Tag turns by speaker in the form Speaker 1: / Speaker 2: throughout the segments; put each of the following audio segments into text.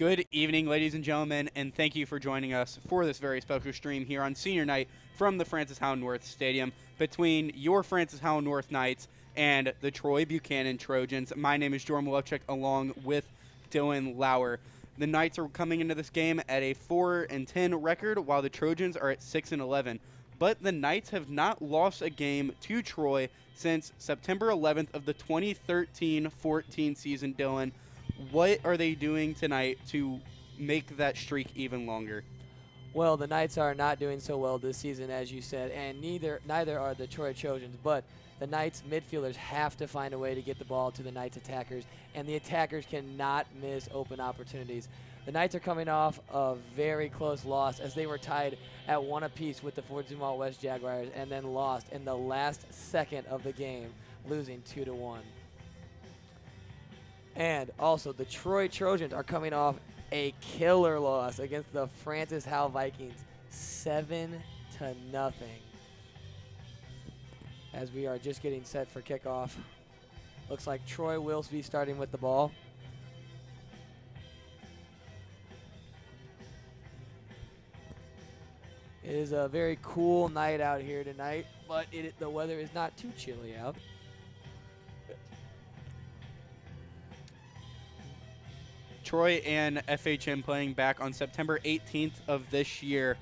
Speaker 1: Good evening, ladies and gentlemen, and thank you for joining us for this very special stream here on senior night from the Francis Howell North Stadium between your Francis Howell North Knights and the Troy Buchanan Trojans. My name is Jordan Malevchik along with Dylan Lauer. The Knights are coming into this game at a 4-10 record, while the Trojans are at 6-11. But the Knights have not lost a game to Troy since September 11th of the 2013-14 season, Dylan. What are they doing tonight to make that streak even longer?
Speaker 2: Well, the Knights are not doing so well this season, as you said, and neither are the Troy Trojans. But the Knights midfielders have to find a way to get the ball to the Knights attackers, and the attackers cannot miss open opportunities. The Knights are coming off a very close loss as they were tied at 1 apiece with the Fort Zumwalt West Jaguars and then lost in the last second of the game, losing 2-1. And also, the Troy Trojans are coming off a killer loss against the Francis Howell Vikings, 7-0. As we are just getting set for kickoff. Looks like Troy will be starting with the ball. It is a very cool night out here tonight, but the weather is not too chilly out.
Speaker 1: Troy and FHN playing back on September 18th of this year.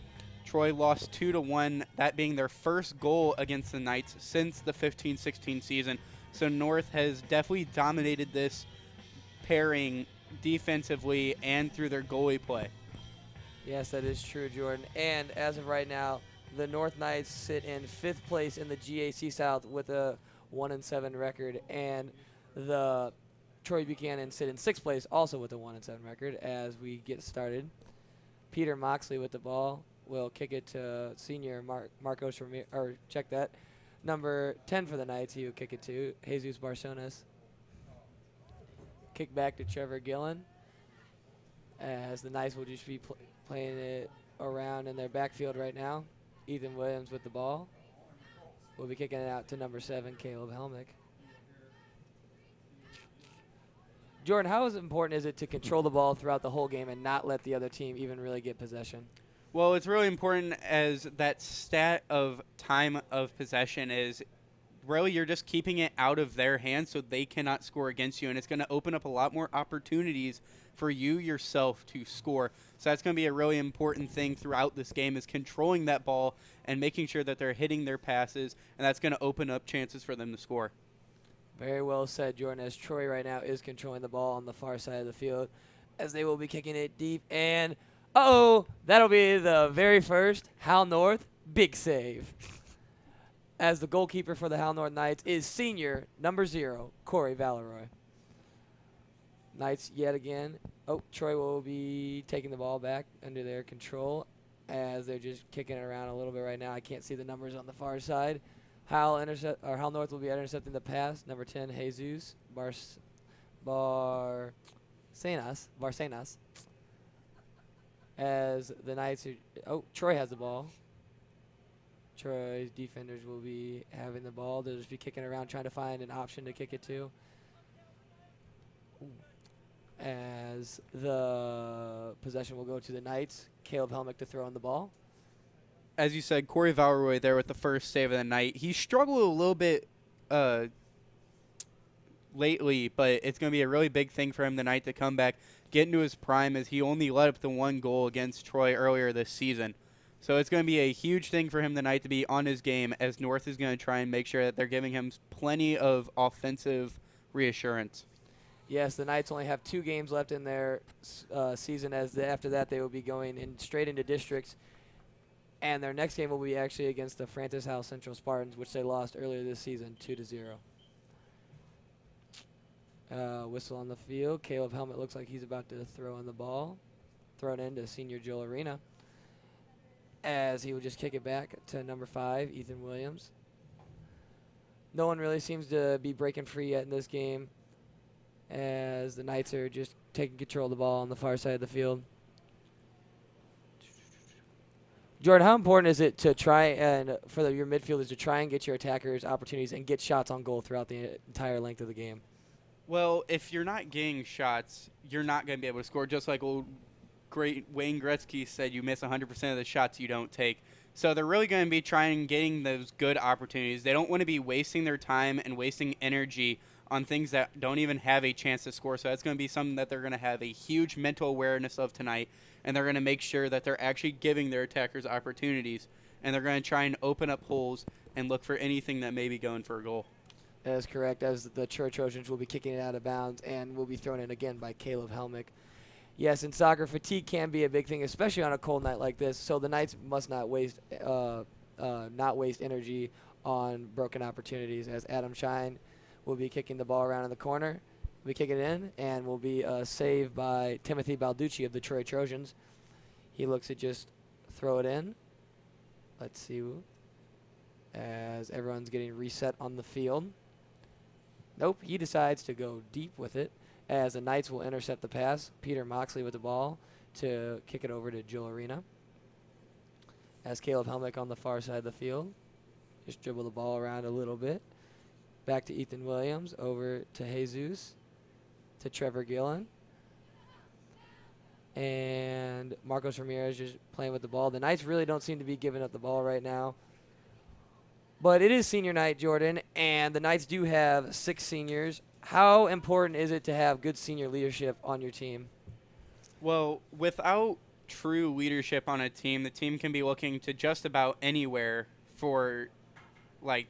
Speaker 1: Troy lost 2-1, that being their first goal against the Knights since the 15-16 season. So North has definitely dominated this pairing defensively and through their goalie play.
Speaker 2: Yes, that is true, Jordan. And as of right now, the North Knights sit in 5th place in the GAC South with a 1-7 record, and the Troy Buchanan sit in 6th place, also with a 1-7 record. As we get started, Peter Moxley with the ball will kick it to senior Marcos Ramirez, or check that, number 10 for the Knights. He will kick it to Jesus Barsonas. Kick back to Trevor Gillen, as the Knights will just be playing it around in their backfield right now. Ethan Williams with the ball will be kicking it out to number 7, Caleb Helmick. Jordan, how important is it to control the ball throughout the whole game and not let the other team even really get possession?
Speaker 1: Well, it's really important, as that stat of time of possession is really you're just keeping it out of their hands so they cannot score against you, and it's going to open up a lot more opportunities for you yourself to score. So that's going to be a really important thing throughout this game, is controlling that ball and making sure that they're hitting their passes, and that's going to open up chances for them to score.
Speaker 2: Very well said, Jordan, as Troy right now is controlling the ball on the far side of the field, as they will be kicking it deep. And, that'll be the very first Howell North big save. As the goalkeeper for the Howell North Knights is senior, number 0, Corey Valeroy. Knights yet again. Troy will be taking the ball back under their control, as they're just kicking it around a little bit right now. I can't see the numbers on the far side. Howell North will be intercepting the pass. Number 10, Jesus Barcenas. As the Knights Troy has the ball. Troy's defenders will be having the ball. They'll just be kicking around, trying to find an option to kick it to. As the possession will go to the Knights. Caleb Helmick to throw in the ball.
Speaker 1: As you said, Corey Valeroy there with the first save of the night. He struggled a little bit lately, but it's going to be a really big thing for him tonight to come back, get into his prime, as he only let up the 1 goal against Troy earlier this season. So it's going to be a huge thing for him tonight to be on his game, as North is going to try and make sure that they're giving him plenty of offensive reassurance.
Speaker 2: Yes, the Knights only have 2 games left in their season, as after that they will be going straight into districts. And their next game will be actually against the Francis Howell Central Spartans, which they lost earlier this season, 2-0. Whistle on the field. Caleb Helmick looks like he's about to throw in the ball. Thrown into senior Joel Arena, as he will just kick it back to number 5, Ethan Williams. No one really seems to be breaking free yet in this game, as the Knights are just taking control of the ball on the far side of the field. Jordan, how important is it to try and for your midfielders to try and get your attackers opportunities and get shots on goal throughout the entire length of the game?
Speaker 1: Well, if you're not getting shots, you're not going to be able to score. Just like old great Wayne Gretzky said, you miss 100% of the shots you don't take. So they're really going to be trying getting those good opportunities. They don't want to be wasting their time and wasting energy on things that don't even have a chance to score. So that's going to be something that they're going to have a huge mental awareness of tonight, and they're going to make sure that they're actually giving their attackers opportunities, and they're going to try and open up holes and look for anything that may be going for a goal.
Speaker 2: That is correct, as the Trojans will be kicking it out of bounds and will be thrown in again by Caleb Helmick. Yes, in soccer, fatigue can be a big thing, especially on a cold night like this. So the Knights must not waste energy on broken opportunities, as Adam Shine will be kicking the ball around in the corner, will be kicking it in, and will be saved by Timothy Balducci of the Troy Trojans. He looks to just throw it in. Let's see, as everyone's getting reset on the field. Nope, he decides to go deep with it, as the Knights will intercept the pass. Peter Moxley with the ball to kick it over to Joe Arena. As Caleb Helmick on the far side of the field, just dribble the ball around a little bit. Back to Ethan Williams, over to Jesus, to Trevor Gillen. And Marcos Ramirez just playing with the ball. The Knights really don't seem to be giving up the ball right now. But it is senior night, Jordan, and the Knights do have 6 seniors. How important is it to have good senior leadership on your team?
Speaker 1: Well, without true leadership on a team, the team can be looking to just about anywhere for, like,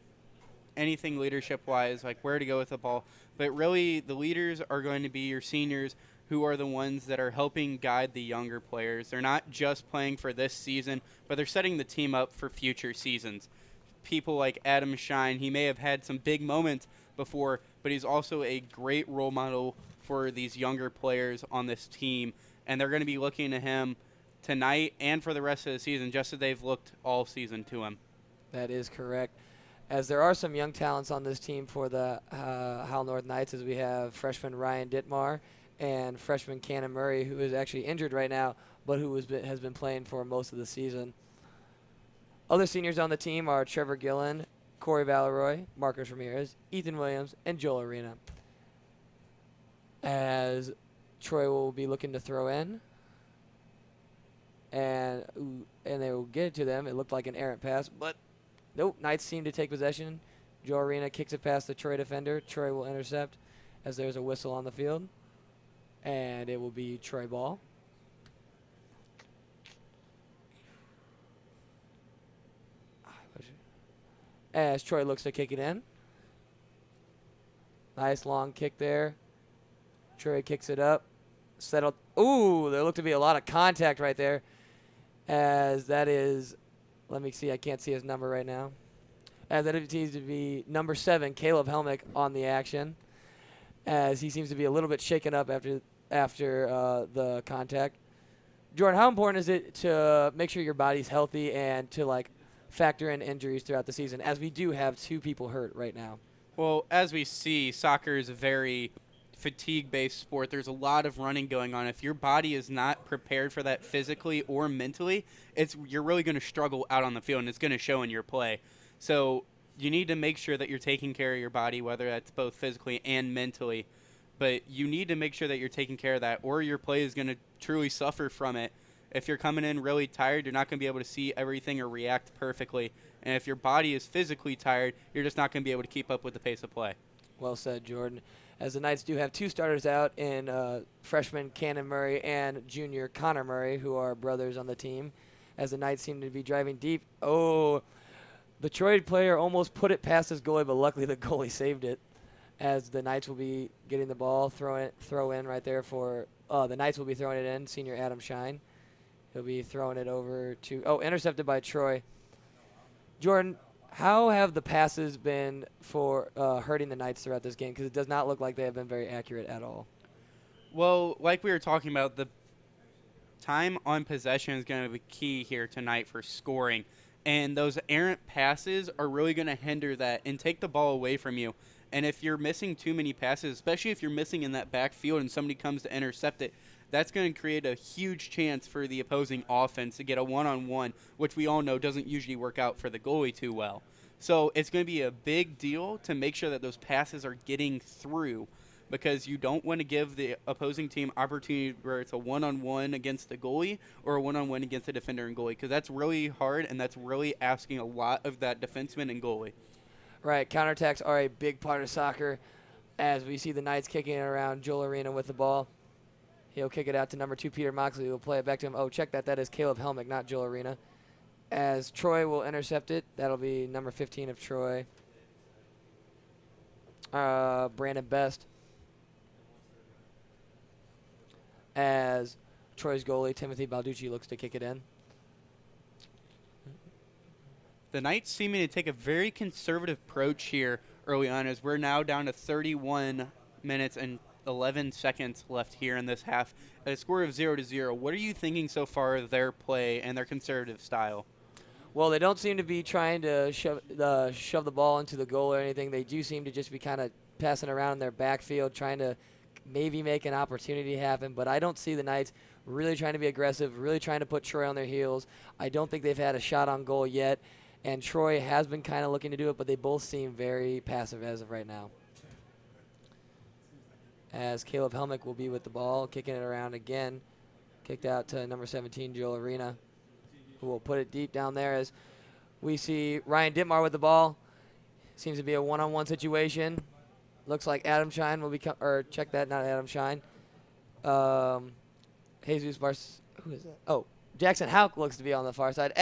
Speaker 1: anything leadership-wise, like where to go with the ball. But really, the leaders are going to be your seniors, who are the ones that are helping guide the younger players. They're not just playing for this season, but they're setting the team up for future seasons. People like Adam Shine, he may have had some big moments before, but he's also a great role model for these younger players on this team, and they're going to be looking to him tonight and for the rest of the season, just as they've looked all season to him.
Speaker 2: That is correct. As there are some young talents on this team for the Howell North Knights, as we have freshman Ryan Dittmar and freshman Cannon Murray, who is actually injured right now, but who has been playing for most of the season. Other seniors on the team are Trevor Gillen, Corey Valeroy, Marcus Ramirez, Ethan Williams, and Joel Arena. As Troy will be looking to throw in, and they will get it to them. It looked like an errant pass, but nope. Knights seem to take possession. Joel Arena kicks it past the Troy defender. Troy will intercept, as there's a whistle on the field, and it will be Troy ball. As Troy looks to kick it in. Nice long kick there. Troy kicks it up. Settled. Ooh, there looked to be a lot of contact right there. As that is, let me see, I can't see his number right now. As that it needs to be number 7, Caleb Helmick, on the action. As he seems to be a little bit shaken up after the contact. Jordan, how important is it to make sure your body's healthy and to, like, factor in injuries throughout the season, as we do have 2 people hurt right now?
Speaker 1: Well, as we see, soccer is a very fatigue-based sport. There's a lot of running going on. If your body is not prepared for that physically or mentally, you're really going to struggle out on the field, and it's going to show in your play. So you need to make sure that you're taking care of your body, whether that's both physically and mentally. But you need to make sure that you're taking care of that, or your play is going to truly suffer from it. If you're coming in really tired, you're not going to be able to see everything or react perfectly. And if your body is physically tired, you're just not going to be able to keep up with the pace of play.
Speaker 2: Well said, Jordan. As the Knights do have 2 starters out in freshman Cannon Murray and junior Connor Murray, who are brothers on the team. As the Knights seem to be driving deep. Oh, the Troy player almost put it past his goalie, but luckily the goalie saved it. As the Knights will be getting the ball, throw in right there for the Knights will be throwing it in. Senior Adam Shine. He'll be throwing it over to, intercepted by Troy. Jordan, how have the passes been for hurting the Knights throughout this game? Because it does not look like they have been very accurate at all.
Speaker 1: Well, like we were talking about, the time on possession is going to be key here tonight for scoring. And those errant passes are really going to hinder that and take the ball away from you. And if you're missing too many passes, especially if you're missing in that backfield and somebody comes to intercept it, that's going to create a huge chance for the opposing offense to get a one-on-one, which we all know doesn't usually work out for the goalie too well. So it's going to be a big deal to make sure that those passes are getting through because you don't want to give the opposing team opportunity where it's a one-on-one against the goalie or a one-on-one against the defender and goalie, because that's really hard and that's really asking a lot of that defenseman and goalie.
Speaker 2: Right, counterattacks are a big part of soccer, as we see the Knights kicking it around. Joel Arena with the ball. He'll kick it out to number 2, Peter Moxley, who will play it back to him. Oh, check that. That is Caleb Helmick, not Joel Arena. As Troy will intercept it. That'll be number 15 of Troy, Brandon Best. As Troy's goalie, Timothy Balducci, looks to kick it in.
Speaker 1: The Knights seeming to take a very conservative approach here early on, as we're now down to 31 minutes and 11 seconds left here in this half at a score of 0-0. What are you thinking so far of their play and their conservative style?
Speaker 2: Well, they don't seem to be trying to shove the ball into the goal or anything. They do seem to just be kind of passing around in their backfield, trying to maybe make an opportunity happen. But I don't see the Knights really trying to be aggressive, really trying to put Troy on their heels. I don't think they've had a shot on goal yet. And Troy has been kind of looking to do it, but they both seem very passive as of right now. As Caleb Helmick will be with the ball, kicking it around again. Kicked out to number 17, Joel Arena, who will put it deep down there as we see Ryan Dittmar with the ball. Seems to be a one-on-one situation. Looks like Adam Shine will become, or check that, not Adam Shine. Who is that? Oh, Jackson Hauk looks to be on the far side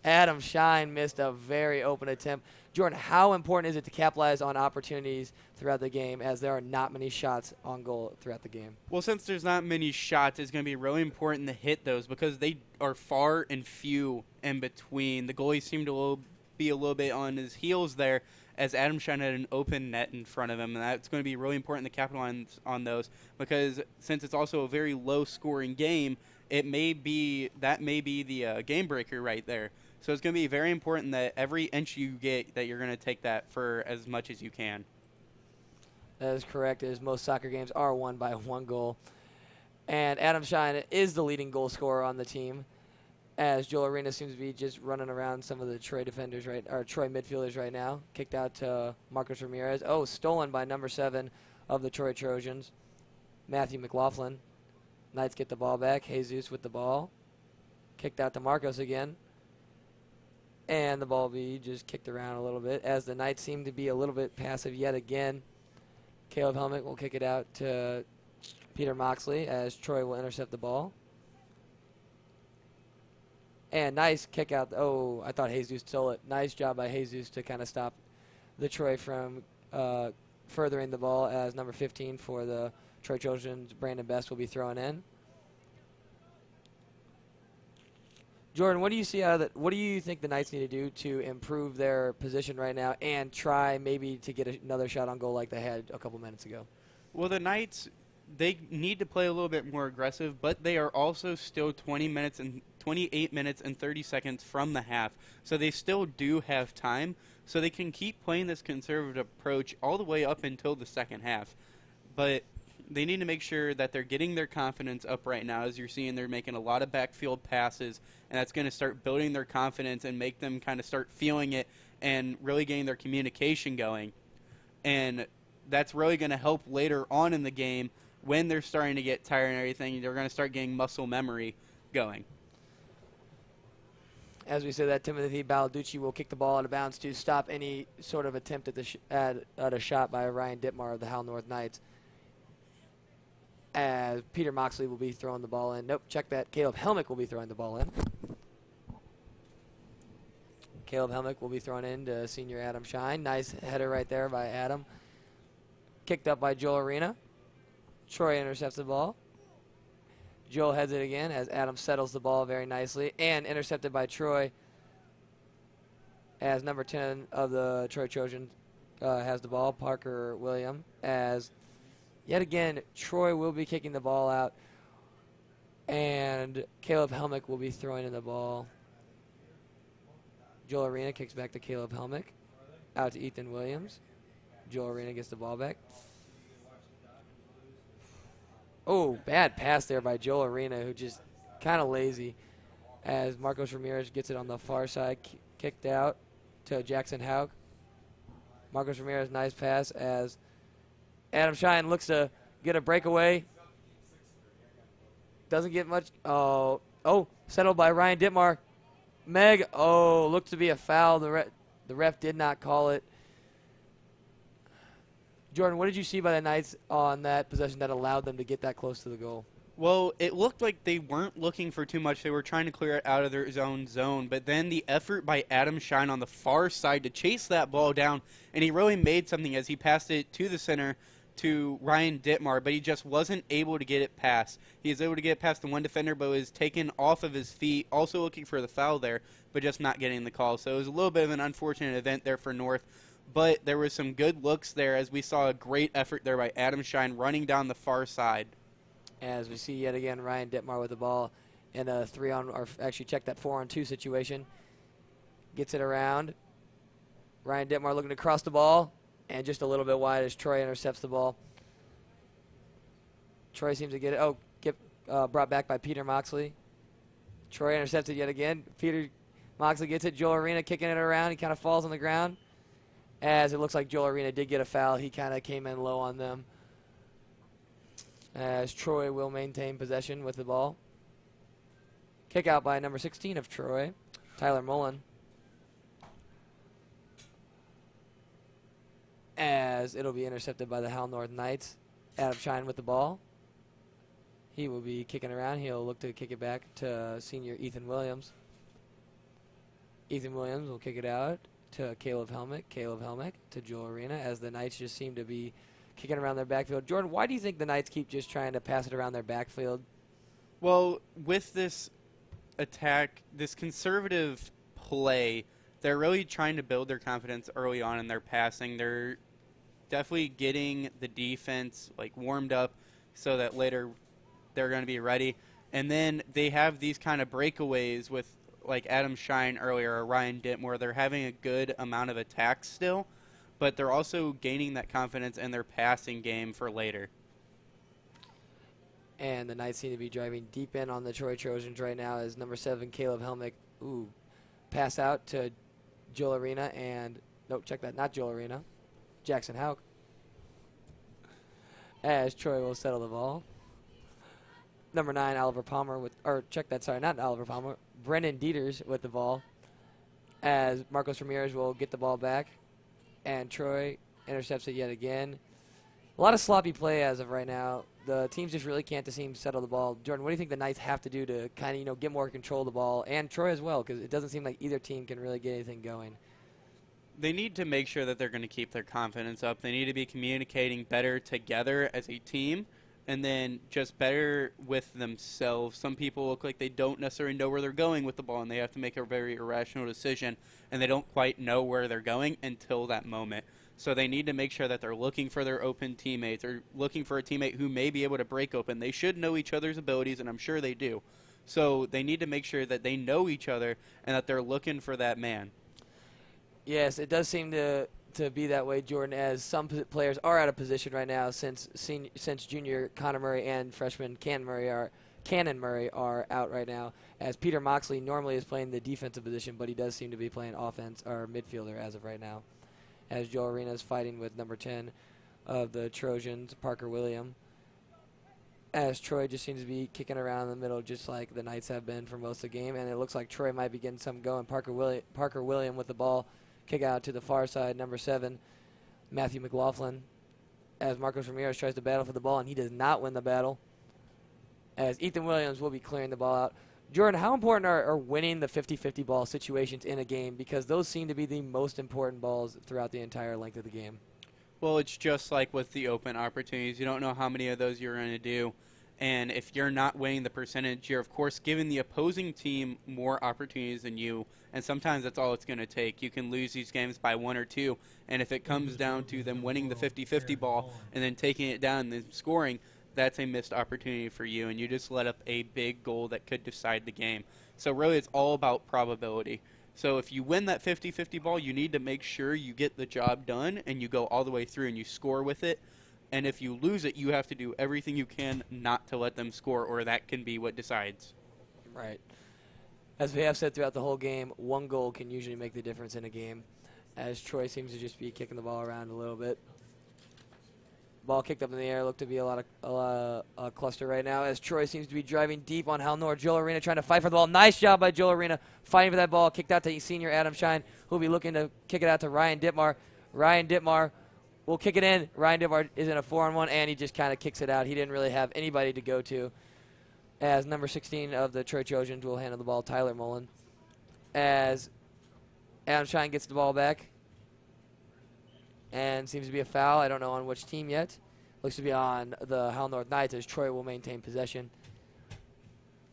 Speaker 2: Adam Shine missed a very open attempt. Jordan, how important is it to capitalize on opportunities throughout the game, as there are not many shots on goal throughout the game?
Speaker 1: Well, since there's not many shots, it's going to be really important to hit those, because they are far and few in between. The goalie seemed to be a little bit on his heels there, as Adam Shine had an open net in front of him, and that's going to be really important to capitalize on those, because since it's also a very low-scoring game, that may be the game breaker right there. So it's going to be very important that every inch you get, that you're going to take that for as much as you can.
Speaker 2: That is correct, as most soccer games are won by 1 goal. And Adam Shine is the leading goal scorer on the team, as Joel Arena seems to be just running around some of the Troy defenders Troy midfielders right now. Kicked out to Marcos Ramirez. Oh, stolen by number 7 of the Troy Trojans, Matthew McLaughlin. Knights get the ball back. Jesus with the ball. Kicked out to Marcos again. And the ball will be just kicked around a little bit, as the Knights seem to be a little bit passive yet again. Caleb Helmick will kick it out to Peter Moxley, as Troy will intercept the ball. And nice kick out. Oh, I thought Jesus stole it. Nice job by Jesus to kind of stop the Troy from furthering the ball, as number 15 for the Troy Trojans, Brandon Best, will be throwing in. Jordan, what do you see out of that? What do you think the Knights need to do to improve their position right now and try maybe to get another shot on goal like they had a couple minutes ago?
Speaker 1: Well, the Knights, they need to play a little bit more aggressive, but they are also still 28 minutes and 30 seconds from the half. So they still do have time, so they can keep playing this conservative approach all the way up until the second half. But they need to make sure that they're getting their confidence up right now. As you're seeing, they're making a lot of backfield passes, and that's going to start building their confidence and make them kind of start feeling it and really getting their communication going. And that's really going to help later on in the game when they're starting to get tired and everything. They're going to start getting muscle memory going.
Speaker 2: As we said, that Timothy Balducci will kick the ball out of bounds to stop any sort of attempt at a shot by Ryan Dittmar of the Howell North Knights. As Peter Moxley will be throwing the ball in. Nope, check that. Caleb Helmick will be throwing the ball in. Caleb Helmick will be thrown in to senior Adam Shine. Nice header right there by Adam. Kicked up by Joel Arena. Troy intercepts the ball. Joel heads it again as Adam settles the ball very nicely. And intercepted by Troy, as number 10 of the Troy Trojans has the ball, Parker William, as yet again, Troy will be kicking the ball out, and Caleb Helmick will be throwing in the ball. Joel Arena kicks back to Caleb Helmick, out to Ethan Williams. Joel Arena gets the ball back. Oh, bad pass there by Joel Arena, who just kind of lazy, as Marcos Ramirez gets it on the far side, kicked out to Jackson Hauk. Marcos Ramirez, nice pass, as Adam Shine looks to get a breakaway. Doesn't get much. Oh, settled by Ryan Dittmar. Meg, looks to be a foul. The ref did not call it. Jordan, what did you see by the Knights on that possession that allowed them to get that close to the goal?
Speaker 1: Well, it looked like they weren't looking for too much. They were trying to clear it out of their own zone. But then the effort by Adam Shine on the far side to chase that ball down, and he really made something as he passed it to the center to Ryan Dittmar, but he just wasn't able to get it past. He was able to get it past the one defender, but was taken off of his feet, also looking for the foul there, but just not getting the call. So it was a little bit of an unfortunate event there for North. But there were some good looks there as we saw a great effort there by Adam Shine running down the far side.
Speaker 2: As we see yet again Ryan Dittmar with the ball in a 4-on-2 situation. Gets it around. Ryan Dittmar looking to cross the ball, and just a little bit wide as Troy intercepts the ball. Troy seems to get it. Brought back by Peter Moxley. Troy intercepts it yet again. Peter Moxley gets it. Joel Arena kicking it around. He kind of falls on the ground. As it looks like Joel Arena did get a foul. He kind of came in low on them. As Troy will maintain possession with the ball. Kick out by number 16 of Troy, Tyler Mullen. As it'll be intercepted by the Hal North Knights. Adam Shine with the ball. He will be kicking around. He'll look to kick it back to senior Ethan Williams. Ethan Williams will kick it out to Caleb Helmick. Caleb Helmick to Joel Arena, as the Knights just seem to be kicking around their backfield. Jordan, why do you think the Knights keep just trying to pass it around their backfield?
Speaker 1: Well, with this attack, this conservative play, they're really trying to build their confidence early on in their passing. They're definitely getting the defense warmed up so that later they're going to be ready. And then they have these kind of breakaways with Adam Shine earlier or Ryan Dittmar. They're having a good amount of attacks still, but they're also gaining that confidence in their passing game for later.
Speaker 2: And the Knights seem to be driving deep in on the Troy Trojans right now as number 7, Caleb Helmick, pass out to Joel Arena and, not Joel Arena, Jackson Hauk. As Troy will settle the ball. Number 9, Oliver Palmer not Oliver Palmer, Brennan Dieters with the ball. As Marcos Ramirez will get the ball back. And Troy intercepts it yet again. A lot of sloppy play as of right now. The teams just really can't seem to settle the ball. Jordan, what do you think the Knights have to do to kind of get more control of the ball, and Troy as well, because it doesn't seem like either team can really get anything going?
Speaker 1: They need to make sure that they're going to keep their confidence up. They need to be communicating better together as a team, and then just better with themselves. Some people look like they don't necessarily know where they're going with the ball, and they have to make a very irrational decision, and they don't quite know where they're going until that moment. So they need to make sure that they're looking for their open teammates or looking for a teammate who may be able to break open. They should know each other's abilities, and I'm sure they do. So they need to make sure that they know each other and that they're looking for that man.
Speaker 2: Yes, it does seem to be that way, Jordan, as some players are out of position right now since junior Connor Murray and freshman Cannon Murray are out right now, as Peter Moxley normally is playing the defensive position, but he does seem to be playing offense or midfielder as of right now, as Joel Arena is fighting with number 10 of the Trojans, Parker William, as Troy just seems to be kicking around in the middle just like the Knights have been for most of the game, and it looks like Troy might be getting some going. Parker William with the ball. Kick out to the far side, number 7, Matthew McLaughlin, as Marcos Ramirez tries to battle for the ball, and he does not win the battle, as Ethan Williams will be clearing the ball out. Jordan, how important are winning the 50-50 ball situations in a game, because those seem to be the most important balls throughout the entire length of the game?
Speaker 1: Well, it's just like with the open opportunities. You don't know how many of those you're going to do. And if you're not winning the percentage, you're, of course, giving the opposing team more opportunities than you. And sometimes that's all it's going to take. You can lose these games by 1 or 2. And if it comes down to them winning the 50-50 ball and then taking it down and then scoring, that's a missed opportunity for you. And you just let up a big goal that could decide the game. So really it's all about probability. So if you win that 50-50 ball, you need to make sure you get the job done and you go all the way through and you score with it. And if you lose it, you have to do everything you can not to let them score, or that can be what decides.
Speaker 2: Right. As we have said throughout the whole game, one goal can usually make the difference in a game, as Troy seems to just be kicking the ball around a little bit. Ball kicked up in the air. Looked to be a lot of cluster right now as Troy seems to be driving deep on Hal North. Joel Arena trying to fight for the ball. Nice job by Joel Arena fighting for that ball. Kicked out to senior Adam Shine, who will be looking to kick it out to Ryan Dittmar. Ryan Dittmar will kick it in. Ryan Dittmar is in a 4-on-1, and he just kind of kicks it out. He didn't really have anybody to go to. As number 16 of the Troy Trojans will handle the ball, Tyler Mullen. As Adam Shine gets the ball back. And seems to be a foul. I don't know on which team yet. Looks to be on the Hal North Knights as Troy will maintain possession.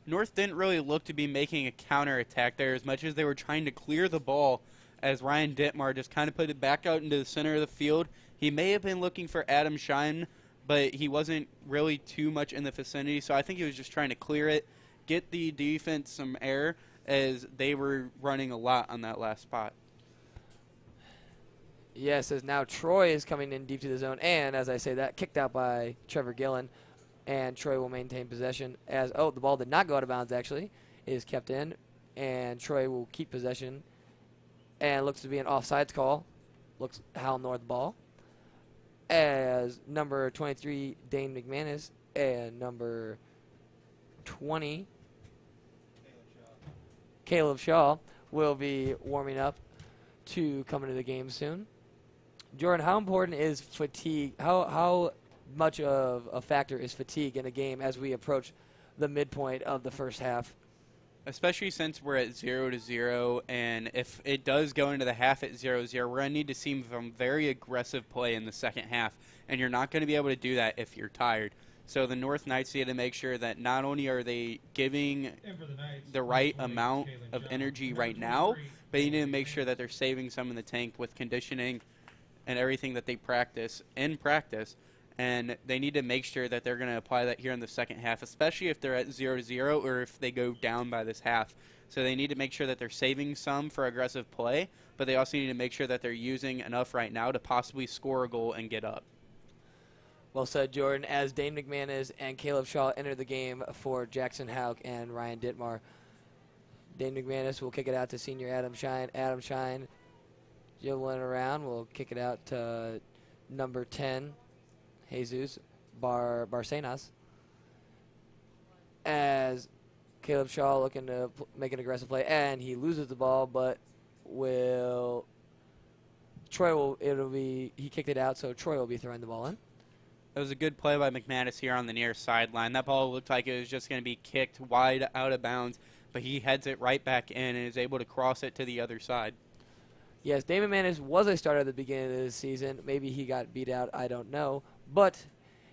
Speaker 1: North didn't really look to be making a counterattack there as much as they were trying to clear the ball as Ryan Dittmar just kind of put it back out into the center of the field. He may have been looking for Adam Shine, but he wasn't really too much in the vicinity, so I think he was just trying to clear it, get the defense some air as they were running a lot on that last spot.
Speaker 2: Yes, as now Troy is coming in deep to the zone, and as I say that, kicked out by Trevor Gillen, and Troy will maintain possession as, the ball did not go out of bounds actually, is kept in, and Troy will keep possession, and looks to be an offsides call, looks Hal North ball, as number 23, Dane McManus, and number 20, Caleb Shaw, will be warming up to come into the game soon. Jordan, how important is fatigue? How much of a factor is fatigue in a game as we approach the midpoint of the first half?
Speaker 1: Especially since we're at 0-0, and if it does go into the half at 0-0, we're going to need to see some very aggressive play in the second half, and you're not going to be able to do that if you're tired. So the North Knights need to make sure that not only are they giving the right amount of energy right now, but you need to make sure that they're saving some in the tank with conditioning and everything that they practice in practice. And they need to make sure that they're going to apply that here in the second half, especially if they're at 0-0 or if they go down by this half. So they need to make sure that they're saving some for aggressive play, but they also need to make sure that they're using enough right now to possibly score a goal and get up.
Speaker 2: Well said, Jordan. As Dane McManus and Caleb Shaw enter the game for Jackson Hauk and Ryan Dittmar. Dane McManus will kick it out to senior Adam Shine. Adam Shine, dribbling around, will kick it out to number 10, Jesus Barcenas. As Caleb Shaw looking to make an aggressive play, and he loses the ball, but he kicked it out, so Troy will be throwing the ball in.
Speaker 1: It was a good play by McManus here on the near sideline. That ball looked like it was just going to be kicked wide out of bounds, but he heads it right back in and is able to cross it to the other side.
Speaker 2: Yes, Damon Manis was a starter at the beginning of the season. Maybe he got beat out, I don't know. But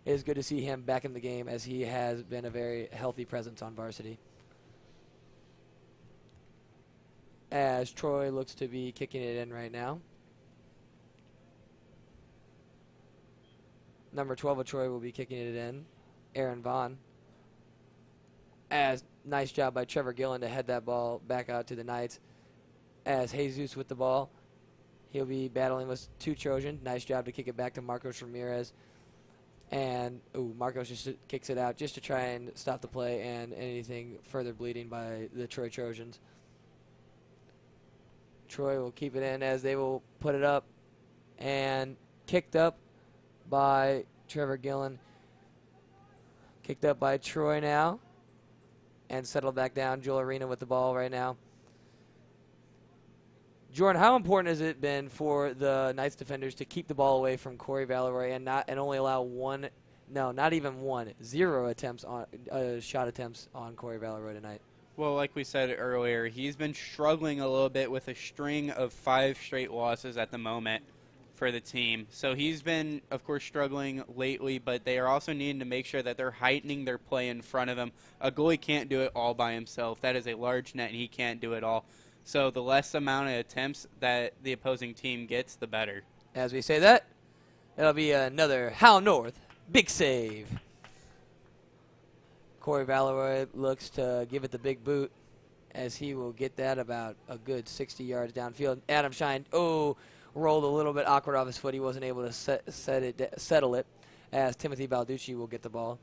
Speaker 2: it is good to see him back in the game as he has been a very healthy presence on varsity. As Troy looks to be kicking it in right now. Number 12 of Troy will be kicking it in, Aaron Vaughn. As nice job by Trevor Gillen to head that ball back out to the Knights. As Jesus with the ball, he'll be battling with two Trojans. Nice job to kick it back to Marcos Ramirez. And Marcos just kicks it out just to try and stop the play and anything further bleeding by the Troy Trojans. Troy will keep it in as they will put it up and kicked up by Trevor Gillen. Kicked up by Troy now and settled back down. Joel Arena with the ball right now. Jordan, how important has it been for the Knights defenders to keep the ball away from Corey Valeroy and only allow zero attempts on shot attempts on Corey Valeroy tonight?
Speaker 1: Well, like we said earlier, he's been struggling a little bit with a string of 5 straight losses at the moment for the team. So he's been, of course, struggling lately, but they are also needing to make sure that they're heightening their play in front of him. A goalie can't do it all by himself. That is a large net, and he can't do it all. So the less amount of attempts that the opposing team gets, the better.
Speaker 2: As we say that, it'll be another Hal North big save. Corey Valeroy looks to give it the big boot as he will get that about a good 60 yards downfield. Adam Shine, rolled a little bit awkward off his foot. He wasn't able to settle it as Timothy Balducci will get the ball.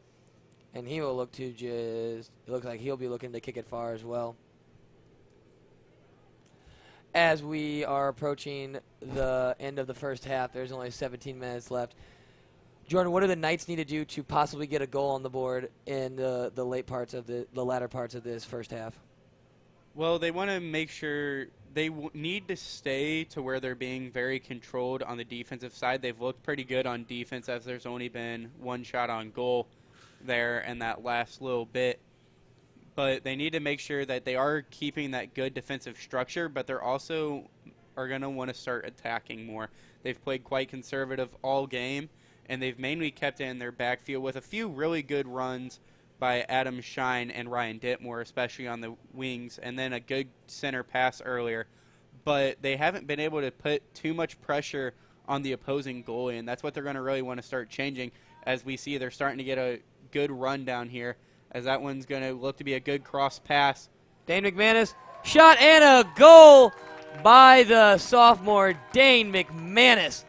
Speaker 2: And he will look to it looks like he'll be looking to kick it far as well. As we are approaching the end of the first half, there's only 17 minutes left. Jordan, what do the Knights need to do to possibly get a goal on the board in the latter parts of this first half?
Speaker 1: Well, they want to make sure they need to stay to where they're being very controlled on the defensive side. They've looked pretty good on defense as there's only been one shot on goal there in that last little bit. But they need to make sure that they are keeping that good defensive structure, but they're also are going to want to start attacking more. They've played quite conservative all game, and they've mainly kept it in their backfield with a few really good runs by Adam Shine and Ryan Ditmore, especially on the wings, and then a good center pass earlier. But they haven't been able to put too much pressure on the opposing goalie, and that's what they're going to really want to start changing. As we see, they're starting to get a good run down here, as that one's going to look to be a good cross pass.
Speaker 2: Dane McManus, shot and a goal by the sophomore Dane McManus.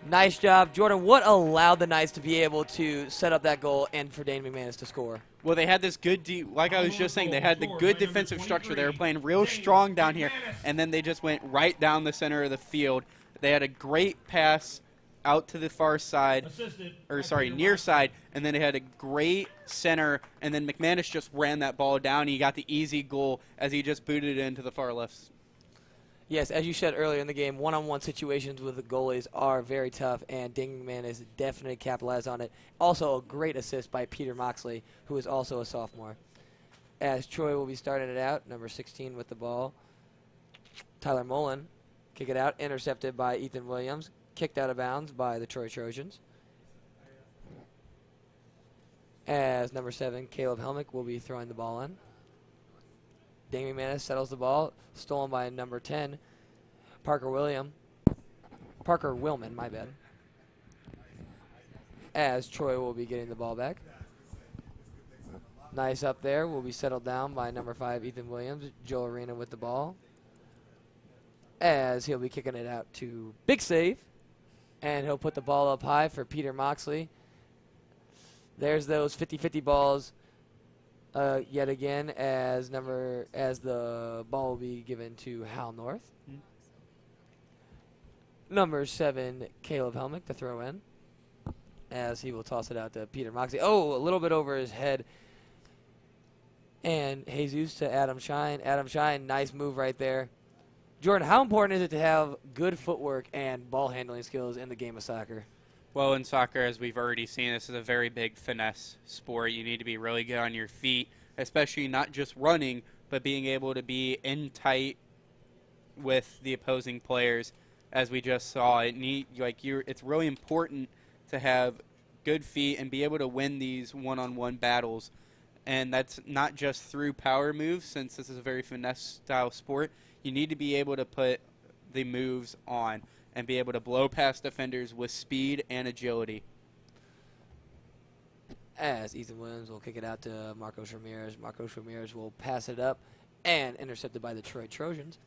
Speaker 2: Nice job, Jordan. What allowed the Knights to be able to set up that goal and for Dane McManus to score?
Speaker 1: Well, they had this good, like I was just saying, they had the good defensive structure. They were playing real strong down here, and then they just went right down the center of the field. They had a great pass out to the far side, near side, and then they had a great center, and then McManus just ran that ball down. He got the easy goal as he just booted it into the far left.
Speaker 2: Yes, as you said earlier in the game, one-on-one situations with the goalies are very tough, and Dane McManus definitely capitalized on it. Also, a great assist by Peter Moxley, who is also a sophomore. As Troy will be starting it out, number 16 with the ball. Tyler Mullen, kick it out, intercepted by Ethan Williams. Kicked out of bounds by the Troy Trojans. As number 7, Caleb Helmick, will be throwing the ball in. Dane McManus settles the ball, stolen by number 10, Parker Willman, my bad. As Troy will be getting the ball back. Nice up there, will be settled down by number 5, Ethan Williams. Joe Arena with the ball. As he'll be kicking it out to big save. And he'll put the ball up high for Peter Moxley. There's those 50-50 balls yet again as the ball will be given to Hal North. Number 7, Caleb Helmick to throw in. As he will toss it out to Peter Moxley. Oh, a little bit over his head. And Jesus to Adam Shine. Adam Shine, nice move right there. Jordan, how important is it to have good footwork and ball handling skills in the game of soccer?
Speaker 1: Well, in soccer, as we've already seen, this is a very big finesse sport. You need to be really good on your feet, especially not just running, but being able to be in tight with the opposing players, as we just saw. It's really important to have good feet and be able to win these one-on-one battles. And that's not just through power moves, since this is a very finesse-style sport. You need to be able to put the moves on and be able to blow past defenders with speed and agility.
Speaker 2: As Ethan Williams will kick it out to Marcos Ramirez. Marcos Ramirez will pass it up and intercepted by the Troy Trojans.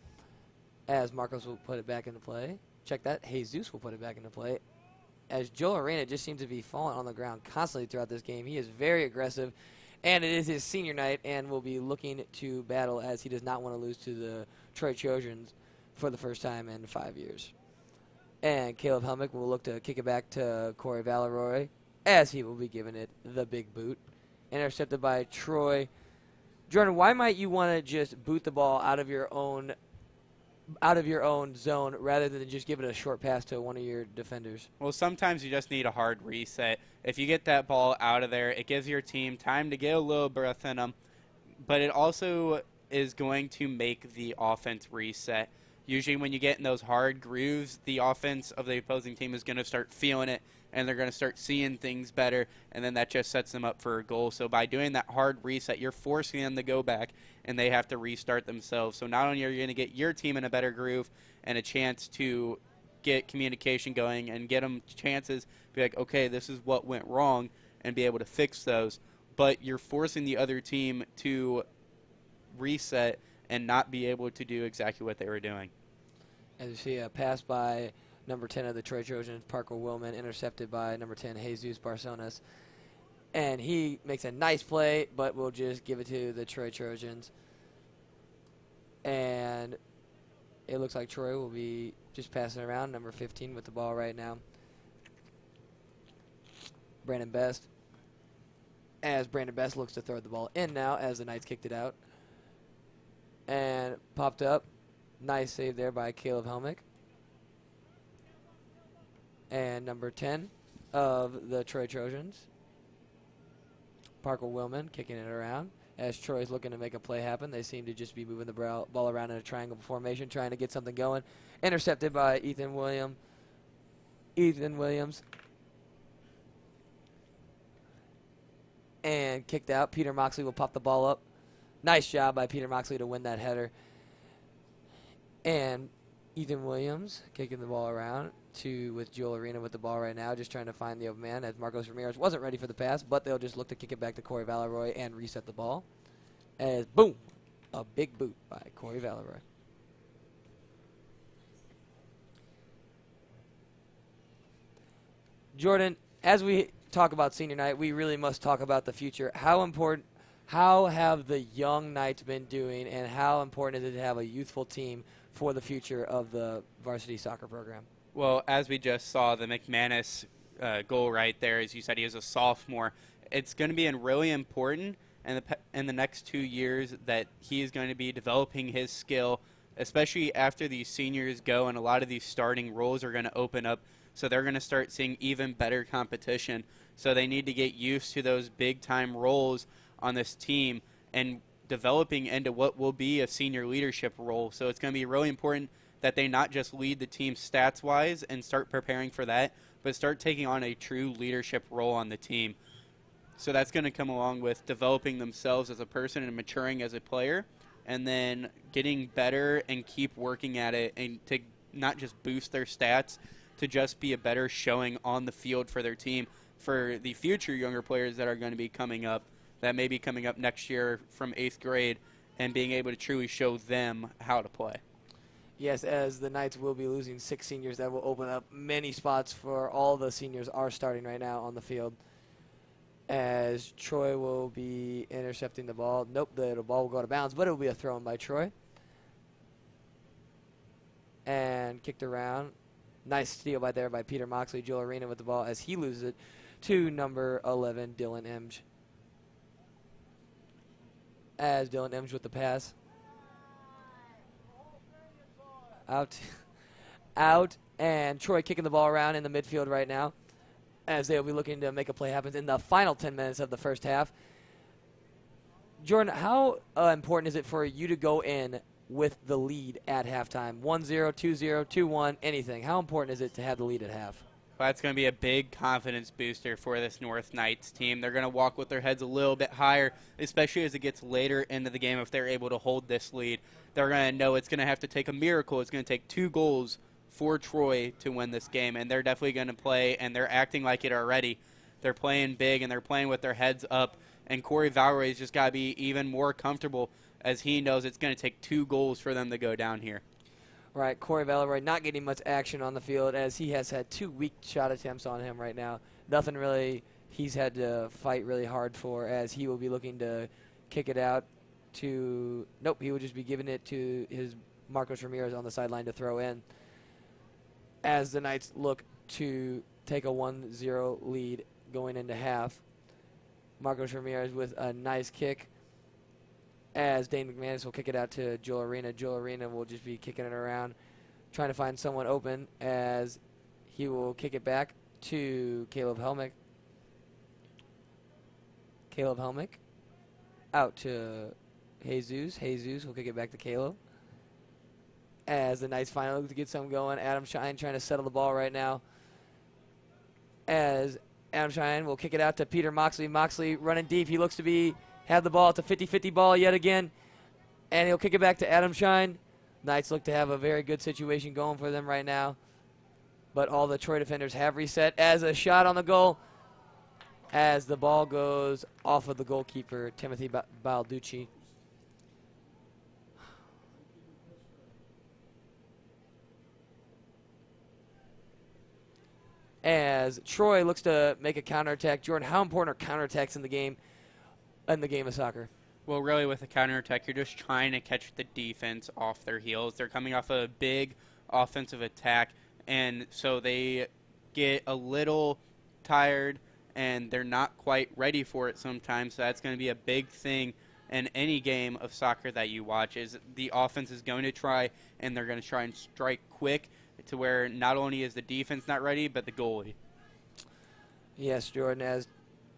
Speaker 2: As Marcos will put it back into play. Check that. Jesus will put it back into play. As Joe Arena just seems to be falling on the ground constantly throughout this game. He is very aggressive. And it is his senior night and will be looking to battle as he does not want to lose to the Troy Trojans for the first time in 5 years. And Caleb Helmick will look to kick it back to Corey Valeroy as he will be giving it the big boot. Intercepted by Troy. Jordan, why might you want to just boot the ball out of your own zone rather than just give it a short pass to one of your defenders?
Speaker 1: Well, sometimes you just need a hard reset. If you get that ball out of there, it gives your team time to get a little breath in them, but it also is going to make the offense reset. Usually when you get in those hard grooves, the offense of the opposing team is going to start feeling it, and they're going to start seeing things better, and then that just sets them up for a goal. So by doing that hard reset, you're forcing them to go back, and they have to restart themselves. So not only are you going to get your team in a better groove and a chance to get communication going and get them chances, be like, okay, this is what went wrong, and be able to fix those, but you're forcing the other team to reset and not be able to do exactly what they were doing.
Speaker 2: As you see a pass by number 10 of the Troy Trojans, Parker Willman, intercepted by number 10, Jesus Barsonas. And he makes a nice play, but we'll just give it to the Troy Trojans. And it looks like Troy will be just passing around, number 15 with the ball right now. Brandon Best. As Brandon Best looks to throw the ball in now as the Knights kicked it out. And popped up. Nice save there by Caleb Helmick. And number 10 of the Troy Trojans, Parker Willman, kicking it around. As Troy's looking to make a play happen, they seem to just be moving the ball around in a triangle formation, trying to get something going. Intercepted by Ethan Williams. And kicked out. Peter Moxley will pop the ball up. Nice job by Peter Moxley to win that header. And Ethan Williams kicking the ball around with Joel Arena with the ball right now, just trying to find the open man as Marcos Ramirez wasn't ready for the pass, but they'll just look to kick it back to Corey Valeroy and reset the ball. As boom, a big boot by Corey Valeroy. Jordan, as we talk about senior night, we really must talk about the future. How have the young Knights been doing, and how important is it to have a youthful team for the future of the varsity soccer program?
Speaker 1: Well, as we just saw, the McManus goal right there, as you said, he is a sophomore. It's going to be really important in the next 2 years that he is going to be developing his skill, especially after these seniors go and a lot of these starting roles are going to open up. So they're going to start seeing even better competition. So they need to get used to those big-time roles on this team and developing into what will be a senior leadership role. So it's going to be really important that they not just lead the team stats-wise and start preparing for that, but start taking on a true leadership role on the team. So that's going to come along with developing themselves as a person and maturing as a player, and then getting better and keep working at it, and to not just boost their stats, to just be a better showing on the field for their team for the future younger players that are going to be coming up, that may be coming up next year from 8th grade, and being able to truly show them how to play.
Speaker 2: Yes, as the Knights will be losing 6 seniors, that will open up many spots for all the seniors are starting right now on the field. As Troy will be intercepting the ball. Nope, the ball will go out of bounds, but it will be a throw in by Troy. And kicked around. Nice steal by Peter Moxley. Joel Arena with the ball as he loses it to number 11, Dylan Emge. As Dylan Emge with the pass. Out, and Troy kicking the ball around in the midfield right now as they'll be looking to make a play happen in the final 10 minutes of the first half. Jordan, how important is it for you to go in with the lead at halftime? 1-0, 2-0, 2-1, anything. How important is it to have the lead at half?
Speaker 1: Well, that's going to be a big confidence booster for this North Knights team. They're going to walk with their heads a little bit higher, especially as it gets later into the game. If they're able to hold this lead, they're going to know it's going to have to take a miracle. It's going to take 2 goals for Troy to win this game, and they're definitely going to play, and they're acting like it already. They're playing big, and they're playing with their heads up, and Corey Valeroy's just got to be even more comfortable as he knows it's going to take 2 goals for them to go down here.
Speaker 2: Right, Corey Valeroy not getting much action on the field as he has had 2 weak shot attempts on him right now. Nothing really he's had to fight really hard for, as he will be looking to kick it out to – nope, he will just be giving it to his Marcos Ramirez on the sideline to throw in as the Knights look to take a 1-0 lead going into half. Marcos Ramirez with a nice kick, as Dane McManus will kick it out to Joel Arena. Joel Arena will just be kicking it around, trying to find someone open, as he will kick it back to Caleb Helmick. Caleb Helmick out to Jesus. Jesus will kick it back to Caleb. As the Knights finally look to get something going, Adam Shine trying to settle the ball right now. As Adam Shine will kick it out to Peter Moxley. Moxley running deep. He looks to have the ball. It's a 50-50 ball yet again. And he'll kick it back to Adam Shine. Knights look to have a very good situation going for them right now. But all the Troy defenders have reset as a shot on the goal, as the ball goes off of the goalkeeper, Timothy Balducci. As Troy looks to make a counterattack. Jordan, how important are counterattacks in the game of soccer?
Speaker 1: Well, really, with a counterattack, you're just trying to catch the defense off their heels. They're coming off a big offensive attack, and so they get a little tired and they're not quite ready for it sometimes. So that's going to be a big thing in any game of soccer that you watch, is the offense is going to try, and they're going to try and strike quick to where not only is the defense not ready, but the goalie.
Speaker 2: Yes, Jordan, as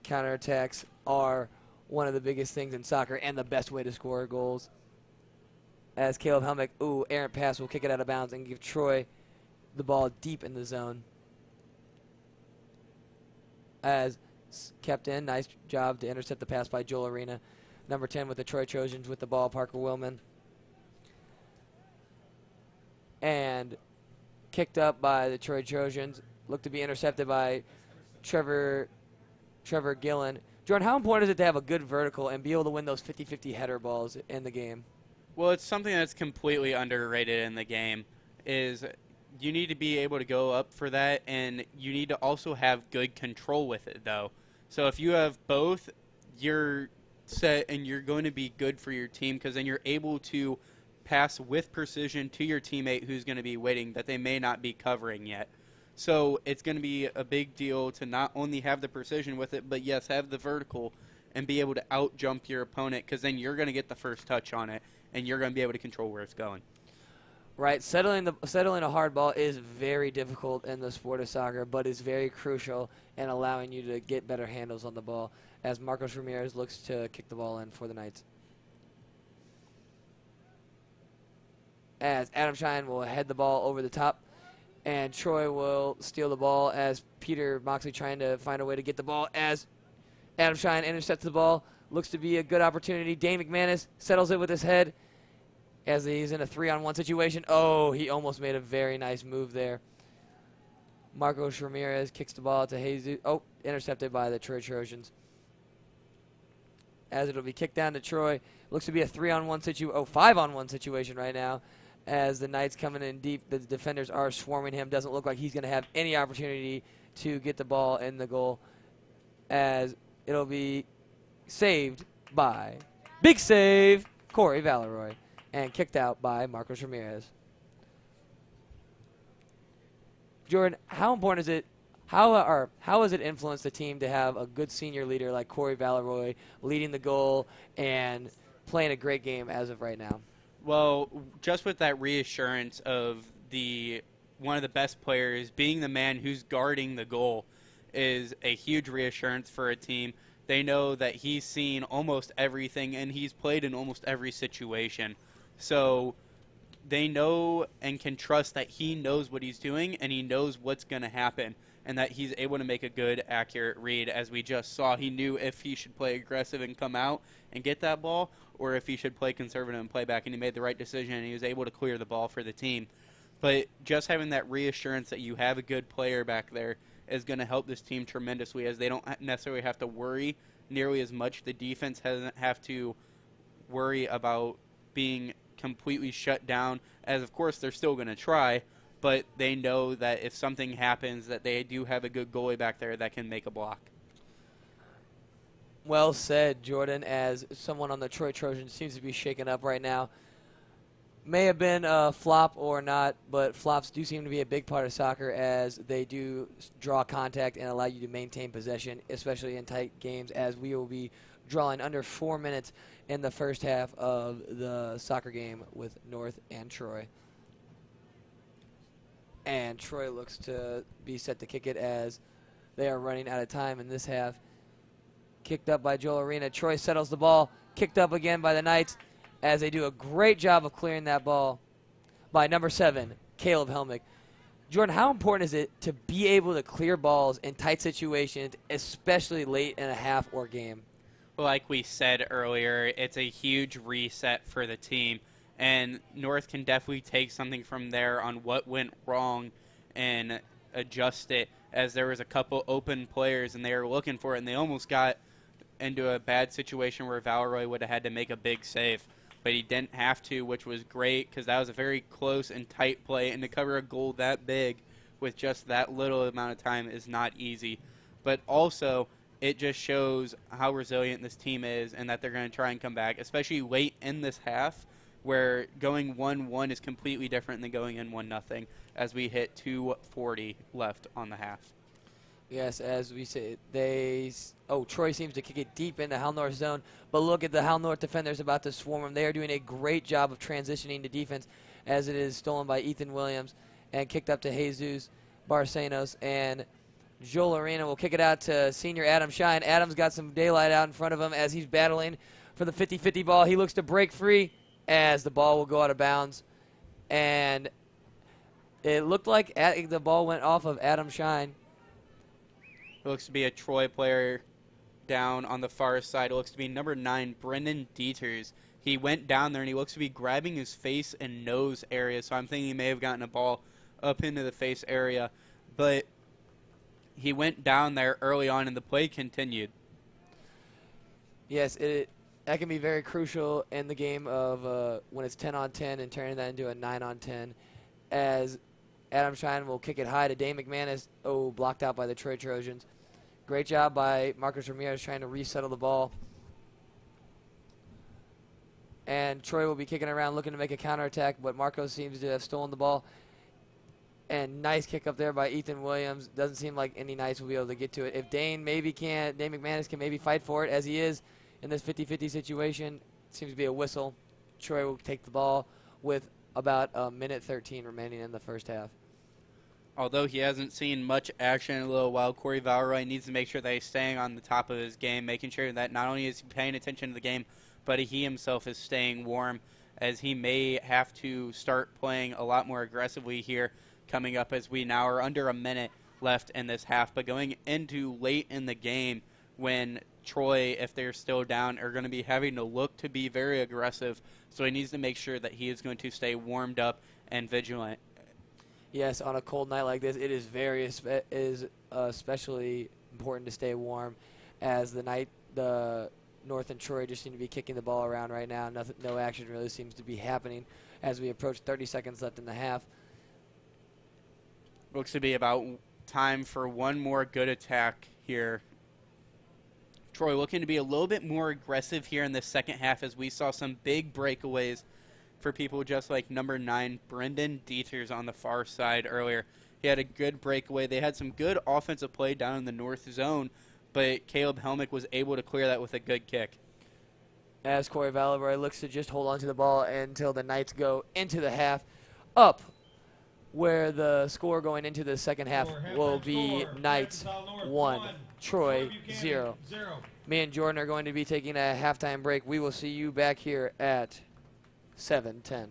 Speaker 2: counterattacks are one of the biggest things in soccer and the best way to score goals. As Caleb Helmick, errant pass, will kick it out of bounds and give Troy the ball deep in the zone. As kept in, nice job to intercept the pass by Joel Arena. Number 10 with the Troy Trojans with the ball, Parker Willman. And kicked up by the Troy Trojans. Looked to be intercepted by Trevor Gillen. Jordan, how important is it to have a good vertical and be able to win those 50-50 header balls in the game?
Speaker 1: Well, it's something that's completely underrated in the game, is you need to be able to go up for that, and you need to also have good control with it, though. So if you have both, you're set and you're going to be good for your team, because then you're able to pass with precision to your teammate who's going to be waiting that they may not be covering yet. So it's going to be a big deal to not only have the precision with it, but yes, have the vertical and be able to out-jump your opponent, because then you're going to get the first touch on it, and you're going to be able to control where it's going.
Speaker 2: Right, settling a hard ball is very difficult in the sport of soccer, but is very crucial in allowing you to get better handles on the ball, as Marcos Ramirez looks to kick the ball in for the Knights. As Adam Shine will head the ball over the top, and Troy will steal the ball as Peter Moxley trying to find a way to get the ball, as Adam Shine intercepts the ball. Looks to be a good opportunity. Dane McManus settles it with his head as he's in a 3-on-1 situation. Oh, he almost made a very nice move there. Marcos Ramirez kicks the ball to Jesus. Oh, intercepted by the Troy Trojans. As it'll be kicked down to Troy. Looks to be a 3-on-1 situation. Oh, 5-on-1 situation right now. As the Knights coming in deep, the defenders are swarming him. Doesn't look like he's going to have any opportunity to get the ball in the goal. As it'll be saved by, big save, Corey Valeroy, and kicked out by Marcos Ramirez. Jordan, how important is it, how has it influenced the team to have a good senior leader like Corey Valeroy leading the goal and playing a great game as of right now?
Speaker 1: Well, just with that reassurance of one of the best players being the man who's guarding the goal is a huge reassurance for a team. They know that he's seen almost everything, and he's played in almost every situation. So they know and can trust that he knows what he's doing, and he knows what's going to happen, and that he's able to make a good, accurate read. As we just saw, he knew if he should play aggressive and come out and get that ball, or if he should play conservative and play back, and he made the right decision, and he was able to clear the ball for the team. But just having that reassurance that you have a good player back there is going to help this team tremendously, as they don't necessarily have to worry nearly as much. The defense doesn't have to worry about being completely shut down, as of course they're still going to try, but they know that if something happens that they do have a good goalie back there that can make a block.
Speaker 2: Well said, Jordan, as someone on the Troy Trojans seems to be shaken up right now. May have been a flop or not, but flops do seem to be a big part of soccer, as they do draw contact and allow you to maintain possession, especially in tight games, as we will be drawing under 4 minutes in the first half of the soccer game with North and Troy. And Troy looks to be set to kick it, as they are running out of time in this half. Kicked up by Joel Arena. Troy settles the ball. Kicked up again by the Knights, as they do a great job of clearing that ball by number 7, Caleb Helmick. Jordan, how important is it to be able to clear balls in tight situations, especially late in a half or game?
Speaker 1: Well, like we said earlier, it's a huge reset for the team, and North can definitely take something from there on what went wrong and adjust it, as there was a couple open players and they were looking for it, and they almost got into a bad situation where Valeroy would have had to make a big save. But he didn't have to, which was great, because that was a very close and tight play, and to cover a goal that big with just that little amount of time is not easy. But also, it just shows how resilient this team is, and that they're going to try and come back, especially late in this half, where going 1-1 is completely different than going in 1-0, as we hit 2:40 left on the half.
Speaker 2: Yes, as we say, Troy seems to kick it deep into Hal North zone, but look at the Hal North defenders about to swarm them. They are doing a great job of transitioning to defense as it is stolen by Ethan Williams and kicked up to Jesus Barcenos, and Joel Arena will kick it out to senior Adam Shine. Adam's got some daylight out in front of him as he's battling for the 50-50 ball. He looks to break free as the ball will go out of bounds, and it looked like the ball went off of Adam Shine.
Speaker 1: It looks to be a Troy player down on the far side. It looks to be number 9, Brendan Dieters. He went down there, and he looks to be grabbing his face and nose area, so I'm thinking he may have gotten a ball up into the face area. But he went down there early on, and the play continued.
Speaker 2: Yes, that can be very crucial in the game of when it's 10 on 10 and turning that into a 9 on 10, as Adam Shine will kick it high to Dane McManus. Oh, blocked out by the Troy Trojans. Great job by Marcus Ramirez trying to resettle the ball. And Troy will be kicking around looking to make a counterattack, but Marcos seems to have stolen the ball. And nice kick up there by Ethan Williams. Doesn't seem like any Knights will be able to get to it. If Dane McManus can maybe fight for it, as he is in this 50-50 situation, it seems to be a whistle. Troy will take the ball with about a minute 13 remaining in the first half.
Speaker 1: Although he hasn't seen much action in a little while, Corey Valroy needs to make sure that he's staying on the top of his game, making sure that not only is he paying attention to the game, but he himself is staying warm, as he may have to start playing a lot more aggressively here coming up, as we now are under a minute left in this half. But going into late in the game, when Troy, if they're still down, are going to be having to look to be very aggressive, so he needs to make sure that he is going to stay warmed up and vigilant.
Speaker 2: Yes, on a cold night like this, it is especially important to stay warm, as the North and Troy just seem to be kicking the ball around right now. No action really seems to be happening as we approach 30 seconds left in the half.
Speaker 1: Looks to be about time for one more good attack here. Troy looking to be a little bit more aggressive here in the second half, as we saw some big breakaways for people just like number 9, Brendan Dieters on the far side earlier. He had a good breakaway. They had some good offensive play down in the north zone, but Caleb Helmick was able to clear that with a good kick.
Speaker 2: As Corey Valroy looks to just hold on to the ball until the Knights go into the half, up where the score going into the second half will be Knights 1, Troy 0. Me and Jordan are going to be taking a halftime break. We will see you back here at 7:10.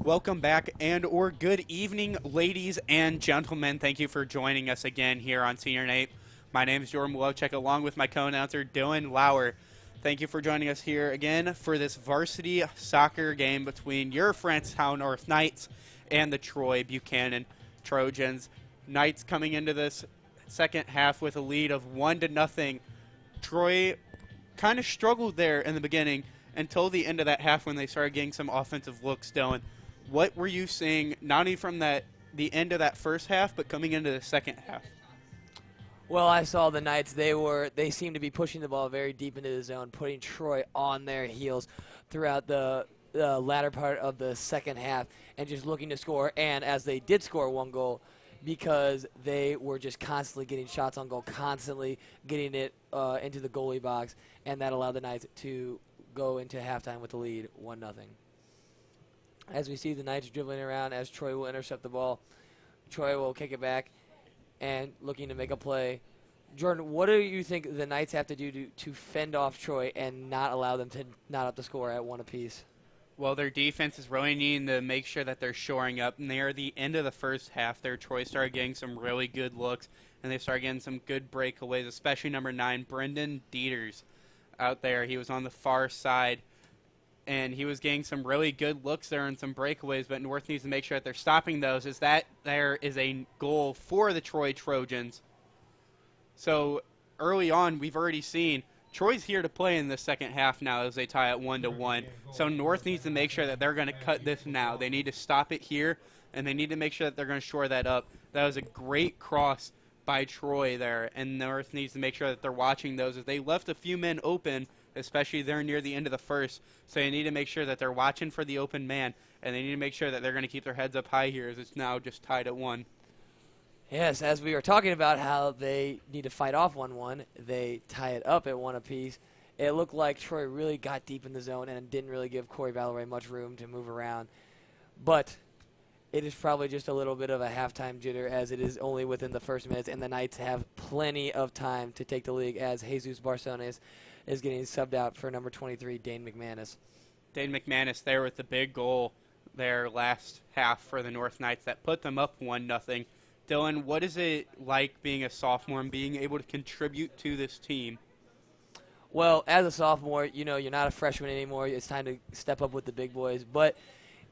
Speaker 1: Welcome back and or good evening, ladies and gentlemen. Thank you for joining us again here on Senior Night. My name is Jordan Wojcik, along with my co-announcer, Dylan Lauer. Thank you for joining us here again for this varsity soccer game between your Francis Howell North Knights and the Troy Buchanan Trojans. Knights coming into this second half with a lead of 1-0. Troy kind of struggled there in the beginning until the end of that half when they started getting some offensive looks, Dylan. What were you seeing, not only from the end of that first half, but coming into the second half?
Speaker 2: Well, I saw the Knights. They seemed to be pushing the ball very deep into the zone, putting Troy on their heels throughout the latter part of the second half, and just looking to score. And as they did score one goal, because they were just constantly getting shots on goal, constantly getting it into the goalie box, and that allowed the Knights to go into halftime with the lead 1-0. As we see the Knights dribbling around as Troy will intercept the ball. Troy will kick it back and looking to make a play. Jordan, what do you think the Knights have to do to fend off Troy and not allow them to knot up the score at one apiece?
Speaker 1: Well, their defense is really needing to make sure that they're shoring up. Near the end of the first half there, Troy started getting some really good looks, and they started getting some good breakaways, especially number 9, Brendan Dieters, out there. He was on the far side, and he was getting some really good looks there and some breakaways, but North needs to make sure that they're stopping those, as that there is a goal for the Troy Trojans. So early on, we've already seen Troy's here to play in the second half now as they tie at 1-1. So North needs to make sure that they're going to cut this now. They need to stop it here, and they need to make sure that they're going to shore that up. That was a great cross by Troy there, and North needs to make sure that they're watching those, as they left a few men open, especially there near the end of the first. So they need to make sure that they're watching for the open man, and they need to make sure that they're going to keep their heads up high here, as it's now just tied at 1.
Speaker 2: Yes, as we were talking about how they need to fight off 1-1, they tie it up at 1 apiece. It looked like Troy really got deep in the zone and didn't really give Corey Valerie much room to move around. But it is probably just a little bit of a halftime jitter, as it is only within the first minutes, and the Knights have plenty of time to take the lead, as Jesus Barsones is getting subbed out for number 23, Dane McManus.
Speaker 1: Dane McManus there with the big goal there last half for the North Knights that put them up 1-0. Dylan, what is it like being a sophomore and being able to contribute to this team?
Speaker 2: Well, as a sophomore, you know, you're not a freshman anymore. It's time to step up with the big boys. But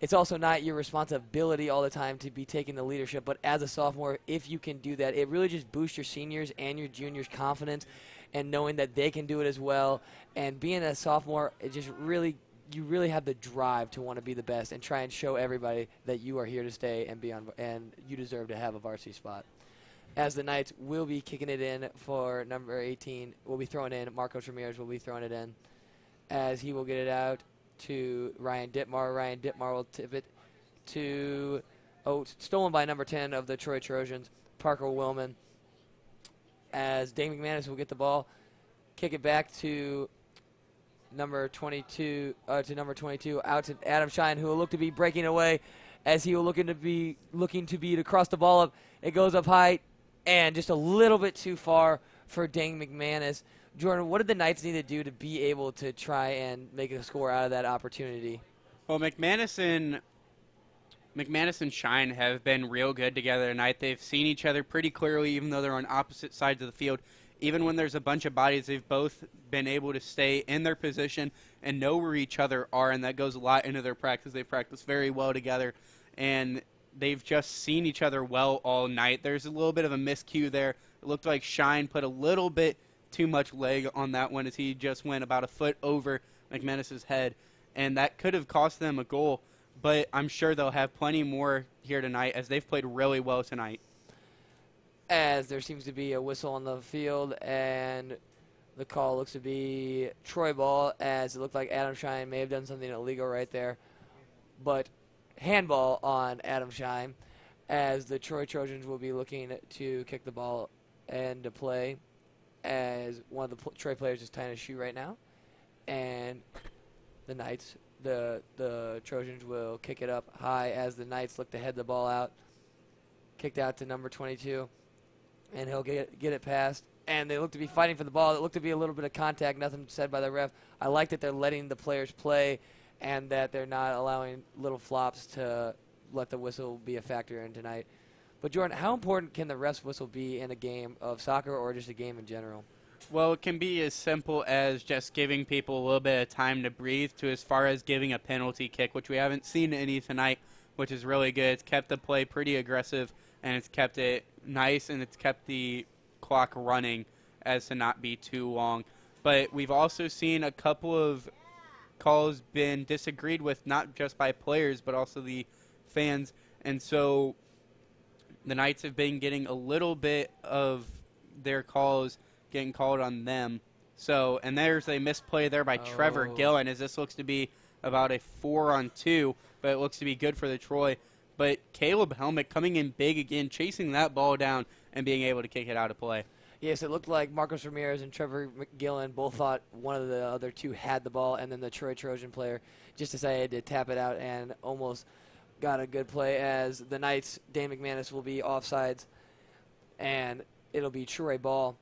Speaker 2: it's also not your responsibility all the time to be taking the leadership. But as a sophomore, if you can do that, it really just boosts your seniors and your juniors' confidence, and knowing that they can do it as well. And being a sophomore, it just really, you really have the drive to want to be the best and try and show everybody that you are here to stay and be on, and you deserve to have a varsity spot. As the Knights will be kicking it in for number 18, will be throwing in, Marcos Ramirez will be throwing it in, as he will get it out to Ryan Dittmar. Ryan Dittmar will tip it to, stolen by number 10 of the Troy Trojans, Parker Willman, as Dane McManus will get the ball, kick it back to number 22, out to Adam Shine, who will look to be breaking away, as he will looking to be to cross the ball up. It goes up high and just a little bit too far for Dane McManus. Jordan, what did the Knights need to do to be able to try and make a score out of that opportunity?
Speaker 1: Well, McManus and Shine have been real good together tonight. They've seen each other pretty clearly, even though they're on opposite sides of the field. Even when there's a bunch of bodies, they've both been able to stay in their position and know where each other are, and that goes a lot into their practice. They practice very well together, and they've just seen each other well all night. There's a little bit of a miscue there. It looked like Shine put a little bit too much leg on that one, as he just went about a foot over McManus's head, and that could have cost them a goal. But I'm sure they'll have plenty more here tonight, as they've played really well tonight.
Speaker 2: As there seems to be a whistle on the field, and the call looks to be Troy ball, as it looked like Adam Shine may have done something illegal right there. But handball on Adam Shine, as the Troy Trojans will be looking to kick the ball into play, as one of the Troy players is tying his shoe right now. And the Knights, the Trojans will kick it up high, as the Knights look to head the ball out. Kicked out to number 22. And he'll get it past. And they look to be fighting for the ball. It looked to be a little bit of contact, nothing said by the ref. I like that they're letting the players play, and that they're not allowing little flops to let the whistle be a factor in tonight. But, Jordan, how important can the ref's whistle be in a game of soccer or just a game in general?
Speaker 1: Well, it can be as simple as just giving people a little bit of time to breathe to as far as giving a penalty kick, which we haven't seen any tonight, which is really good. It's kept the play pretty aggressive, and it's kept it nice, and it's kept the clock running as to not be too long. But we've also seen a couple of calls been disagreed with, not just by players, but also the fans. And so the Knights have been getting a little bit of their calls getting called on them. So, and there's a misplay there by Trevor Gillen, as this looks to be about a 4-on-2, but it looks to be good for the Troy. But Caleb Helmick coming in big again, chasing that ball down and being able to kick it out of play.
Speaker 2: Yes, it looked like Marcos Ramirez and Trevor Gillen both thought one of the other two had the ball, and then the Troy Trojan player just decided to tap it out and almost got a good play, as the Knights, Dane McManus, will be offsides, and it'll be Troy ball.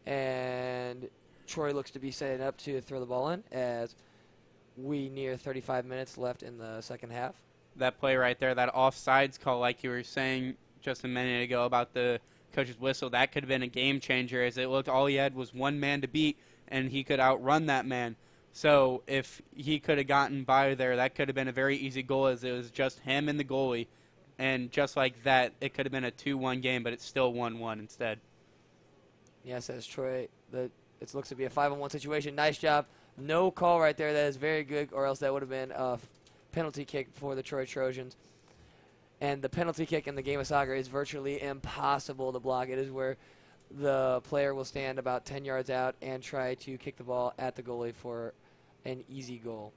Speaker 2: And Troy looks to be setting up to throw the ball in as we near 35 minutes left in the second half.
Speaker 1: That play right there, that offsides call, like you were saying just a minute ago about the coach's whistle, that could have been a game changer, as it looked all he had was one man to beat, and he could outrun that man. So if he could have gotten by there, that could have been a very easy goal, as it was just him and the goalie. And just like that, it could have been a 2-1 game, but it's still 1-1 instead.
Speaker 2: Yes, as Troy, it looks to be a 5-on-1 situation. Nice job. No call right there. That is very good, or else that would have been a penalty kick for the Troy Trojans. And the penalty kick in the game of soccer is virtually impossible to block. It is where the player will stand about 10 yards out and try to kick the ball at the goalie for an easy goal.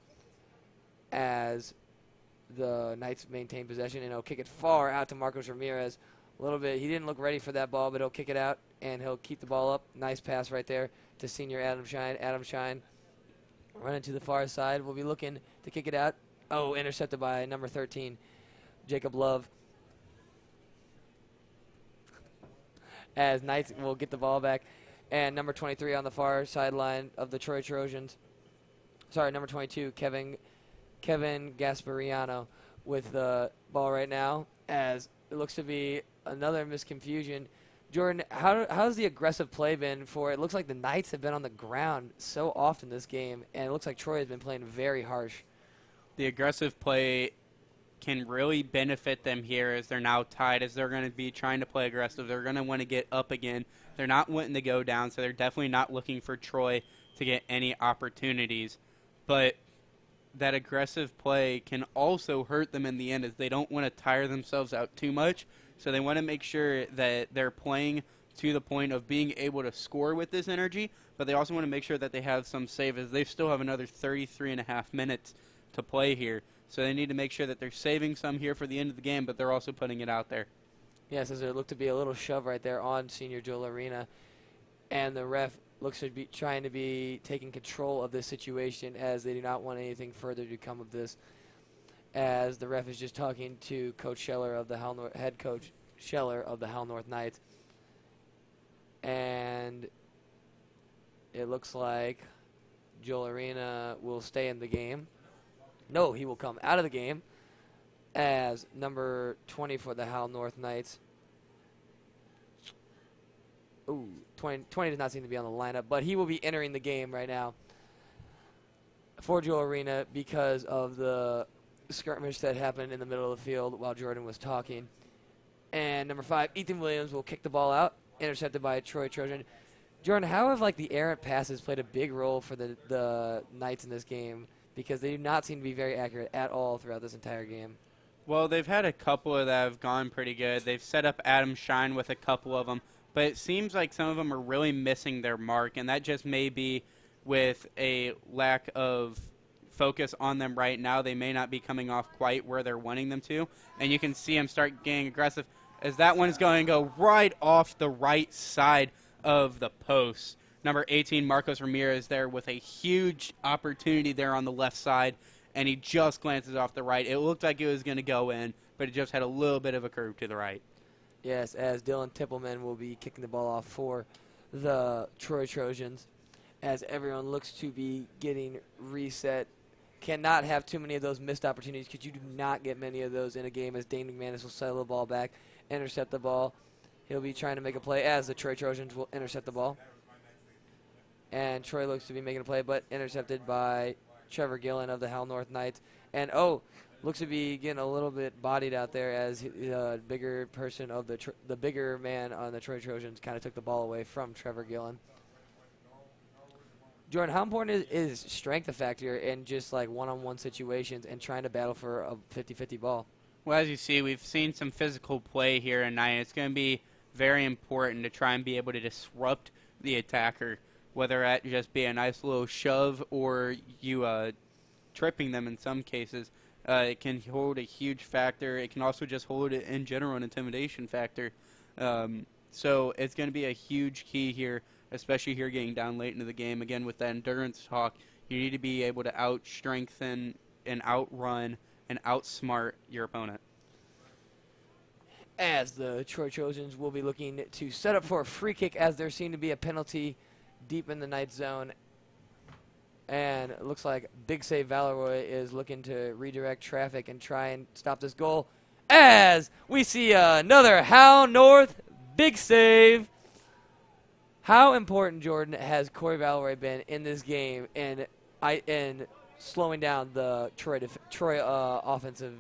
Speaker 2: As the Knights maintain possession, and he'll kick it far out to Marcos Ramirez. A little bit. He didn't look ready for that ball, but he'll kick it out, and he'll keep the ball up. Nice pass right there to senior Adam Shine. Adam Shine running to the far side. We'll be looking to kick it out. Oh, intercepted by number 13, Jacob Love. As Knights will get the ball back. And number 23 on the far sideline of the Troy Trojans. Sorry, number 22, Kevin Gaspariano with the ball right now, as it looks to be another misconfusion. Jordan, how's the aggressive play been for it? Looks like the Knights have been on the ground so often this game, and it looks like Troy has been playing very harsh.
Speaker 1: The aggressive play can really benefit them here, as they're now tied, as they're going to be trying to play aggressive. They're going to want to get up again. They're not wanting to go down, so they're definitely not looking for Troy to get any opportunities. But that aggressive play can also hurt them in the end, as they don't want to tire themselves out too much. So they want to make sure that they're playing to the point of being able to score with this energy, but they also want to make sure that they have some save, as they still have another 33.5 minutes to play here. So they need to make sure that they're saving some here for the end of the game, but they're also putting it out there.
Speaker 2: Yes, as there looked to be a little shove right there on senior Joel Arena, and the ref looks to be trying to be taking control of this situation, as they do not want anything further to come of this, as the ref is just talking to Coach Scheller of the head coach Scheller of the Howell North Knights. And it looks like Joel Arena will stay in the game. No, he will come out of the game, as number 20 for the Howell North Knights. Ooh, 20 does not seem to be on the lineup, but he will be entering the game right now for Joel Arena because of the skirmish that happened in the middle of the field while Jordan was talking. And number 5, Ethan Williams will kick the ball out, intercepted by Troy Trojan. Jordan, how have the errant passes played a big role for the Knights in this game? Because they do not seem to be very accurate at all throughout this entire game.
Speaker 1: Well, they've had a couple that have gone pretty good. They've set up Adam Shine with a couple of them, but it seems like some of them are really missing their mark, and that just may be with a lack of focus on them right now. They may not be coming off quite where they're wanting them to, and you can see them start getting aggressive, as that one's going to go right off the right side of the post. Number 18, Marcos Ramirez, there with a huge opportunity there on the left side, and he just glances off the right. It looked like it was going to go in, but it just had a little bit of a curve to the right.
Speaker 2: Yes, as Dylan Tippelman will be kicking the ball off for the Troy Trojans. as everyone looks to be getting reset. Cannot have too many of those missed opportunities because you do not get many of those in a game as Dane McManus will settle the ball back, intercept the ball. He'll be trying to make a play as the Troy Trojans will intercept the ball. And Troy looks to be making a play, but intercepted by Trevor Gillen of the Hal North Knights. And, looks to be getting a little bit bodied out there as the bigger person of the bigger man on the Troy Trojans kind of took the ball away from Trevor Gillen. Jordan, how important is strength a factor in just like one-on-one situations and trying to battle for a 50-50 ball?
Speaker 1: Well, as you see, we've seen some physical play here tonight. It's going to be very important to try and be able to disrupt the attacker, whether that just be a nice little shove or you tripping them in some cases. It can hold a huge factor. It can also just hold, in general, an intimidation factor. So it's going to be a huge key here, especially here getting down late into the game. Again, with that endurance talk, you need to be able to out-strengthen and outrun and outsmart your opponent.
Speaker 2: As the Troy Trojans will be looking to set up for a free kick as there seemed to be a penalty deep in the Knight zone. And it looks like Big Save Valeroy is looking to redirect traffic and try and stop this goal. As we see another Hal North big save. How important, Jordan, has Corey Valeroy been in this game and in slowing down the Troy offensive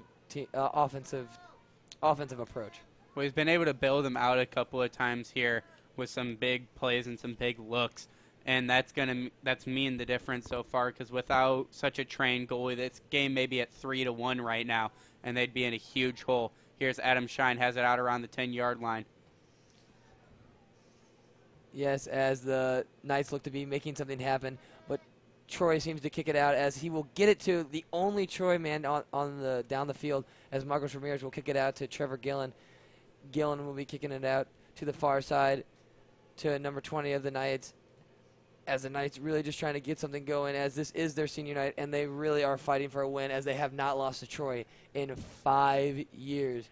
Speaker 2: approach?
Speaker 1: Well, he's been able to bail them out a couple of times here with some big plays and some big looks, and that's mean the difference so far. Because without such a trained goalie, this game may be at 3-1 right now, and they'd be in a huge hole. Here's Adam Shine, has it out around the 10-yard line.
Speaker 2: Yes, as the Knights look to be making something happen, but Troy seems to kick it out as he will get it to the only Troy man down the field, as Marcos Ramirez will kick it out to Trevor Gillen. Gillen will be kicking it out to the far side to number 20 of the Knights, as the Knights really just trying to get something going, as this is their senior night, and they really are fighting for a win, as they have not lost to Troy in 5 years.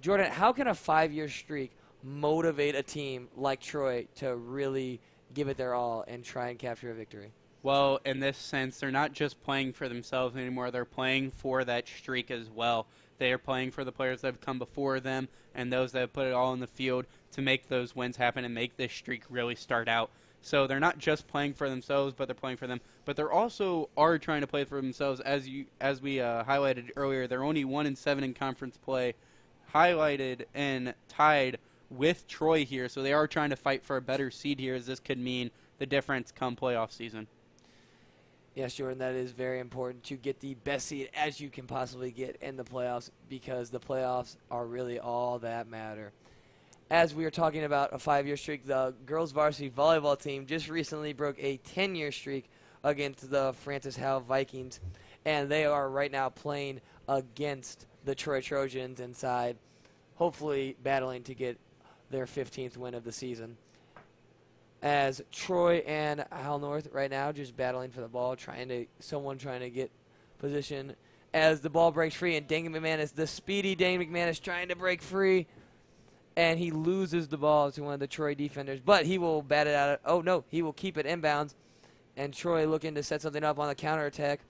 Speaker 2: Jordan, how can a 5-year streak motivate a team like Troy to really give it their all and try and capture a victory?
Speaker 1: Well, in this sense, they're not just playing for themselves anymore. They're playing for that streak as well. They are playing for the players that have come before them and those that have put it all in the field to make those wins happen and make this streak really start out. So they're not just playing for themselves, but they're playing for them. But they're also are trying to play for themselves. As we highlighted earlier, they're only 1-7 in conference play, highlighted and tied with Troy here. So they are trying to fight for a better seed here, as this could mean the difference come playoff season.
Speaker 2: Yes, Jordan, that is very important to get the best seed as you can possibly get in the playoffs, because the playoffs are really all that matter. As we are talking about a 5-year streak, the girls varsity volleyball team just recently broke a 10-year streak against the Francis Howe Vikings, and they are right now playing against the Troy Trojans inside, hopefully battling to get their 15th win of the season. As Troy and Hal North right now just battling for the ball, trying to get position. As the ball breaks free, and Dane McManus, the speedy Dane McManus, trying to break free, and he loses the ball to one of the Troy defenders, but he will bat it out. Oh no, he will keep it inbounds, and Troy looking to set something up on the counterattack.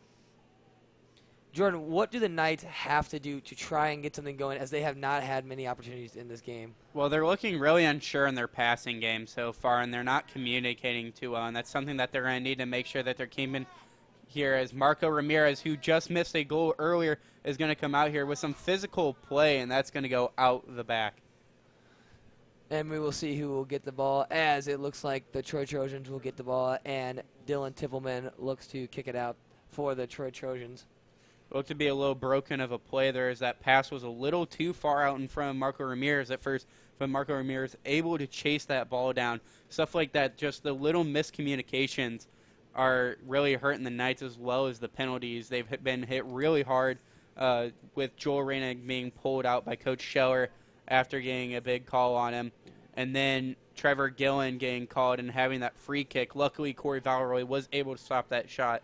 Speaker 2: Jordan, what do the Knights have to do to try and get something going, as they have not had many opportunities in this game?
Speaker 1: Well, they're looking really unsure in their passing game so far, and they're not communicating too well, and that's something that they're going to need to make sure that they're keeping here, as Marco Ramirez, who just missed a goal earlier, is going to come out here with some physical play, and that's going to go out the back.
Speaker 2: And we will see who will get the ball, as it looks like the Troy Trojans will get the ball, and Dylan Tippelman looks to kick it out for the Troy Trojans.
Speaker 1: Looked to be a little broken of a play there, as that pass was a little too far out in front of Marco Ramirez at first, but Marco Ramirez able to chase that ball down. Stuff like that, just the little miscommunications are really hurting the Knights, as well as the penalties. They've been hit really hard with Joel Reyna being pulled out by Coach Scheller after getting a big call on him, and then Trevor Gillen getting called and having that free kick. Luckily, Corey Valeroy was able to stop that shot,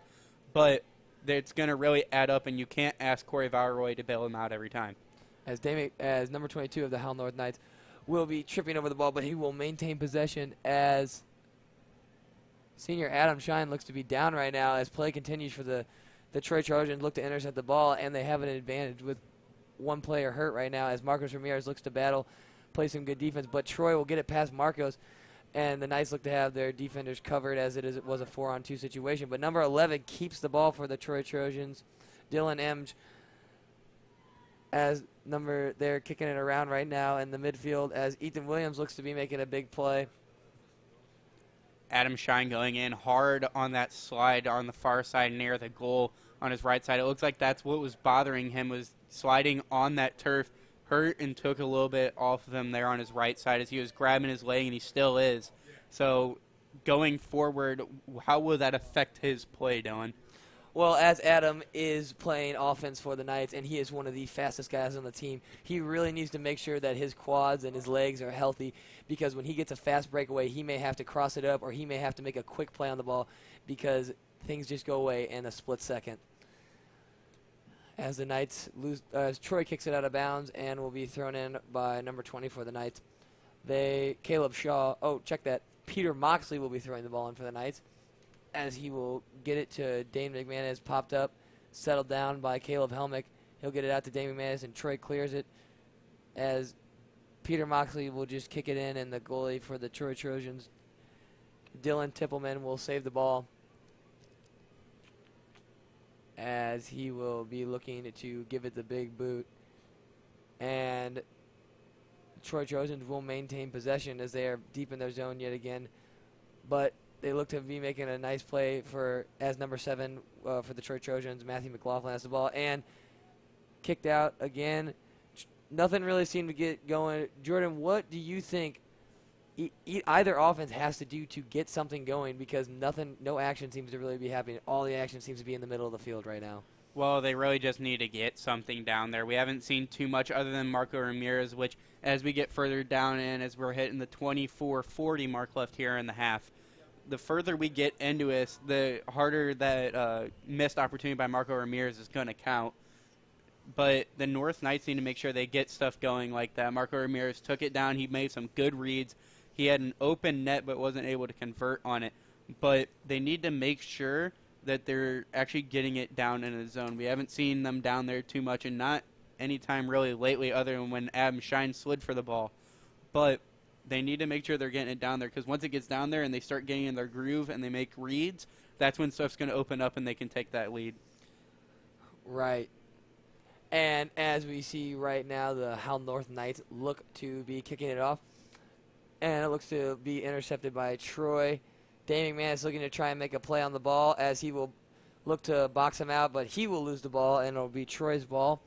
Speaker 1: but it's going to really add up, and you can't ask Corey Valeroy to bail him out every time.
Speaker 2: As number 22 of the Hal North Knights will be tripping over the ball, but he will maintain possession as Senior Adam Shine looks to be down right now as play continues for the Troy Trojans. Look to intercept the ball, and they have an advantage with one player hurt right now as Marcos Ramirez looks to battle, play some good defense, but Troy will get it past Marcos, and the Knights look to have their defenders covered as it was a 4-on-2 situation. But number 11 keeps the ball for the Troy Trojans. Dylan Emge they're kicking it around right now in the midfield as Ethan Williams looks to be making a big play.
Speaker 1: Adam Shine going in hard on that slide on the far side near the goal on his right side. It looks like that's what was bothering him, was sliding on that turf, hurt and took a little bit off of him there on his right side as he was grabbing his leg, and he still is. So going forward, how will that affect his play, Dylan?
Speaker 2: Well, as Adam is playing offense for the Knights, and he is one of the fastest guys on the team, he really needs to make sure that his quads and his legs are healthy, because when he gets a fast breakaway, he may have to cross it up or he may have to make a quick play on the ball because things just go away in a split second. As the Knights lose, as Troy kicks it out of bounds and will be thrown in by number 20 for the Knights. Caleb Shaw, check that. Peter Moxley will be throwing the ball in for the Knights, as he will get it to Dane McManus, popped up, settled down by Caleb Helmick. He'll get it out to Dane McManus, and Troy clears it as Peter Moxley will just kick it in, and the goalie for the Troy Trojans, Dylan Tippelman, will save the ball as he will be looking to give it the big boot. And Troy Trojans will maintain possession as they are deep in their zone yet again, but they look to be making a nice play as number 7 for the Troy Trojans. Matthew McLaughlin has the ball and kicked out again. Nothing really seemed to get going. Jordan, what do you think either offense has to do to get something going? Because no action seems to really be happening. All the action seems to be in the middle of the field right now.
Speaker 1: Well, they really just need to get something down there. We haven't seen too much other than Marco Ramirez, which as we get further down in, as we're hitting the 24-40 mark left here in the half, the further we get into this, the harder that missed opportunity by Marco Ramirez is going to count. But the North Knights need to make sure they get stuff going like that. Marco Ramirez took it down. He made some good reads. He had an open net but wasn't able to convert on it. But they need to make sure that they're actually getting it down in the zone. We haven't seen them down there too much, and not any time really lately other than when Adam Shine slid for the ball. But they need to make sure they're getting it down there, because once it gets down there and they start getting in their groove and they make reads, that's when stuff's going to open up and they can take that lead.
Speaker 2: Right. And as we see right now, the Howell North Knights look to be kicking it off, and it looks to be intercepted by Troy. Dane McManus looking to try and make a play on the ball as he will look to box him out, but he will lose the ball, and it will be Troy's ball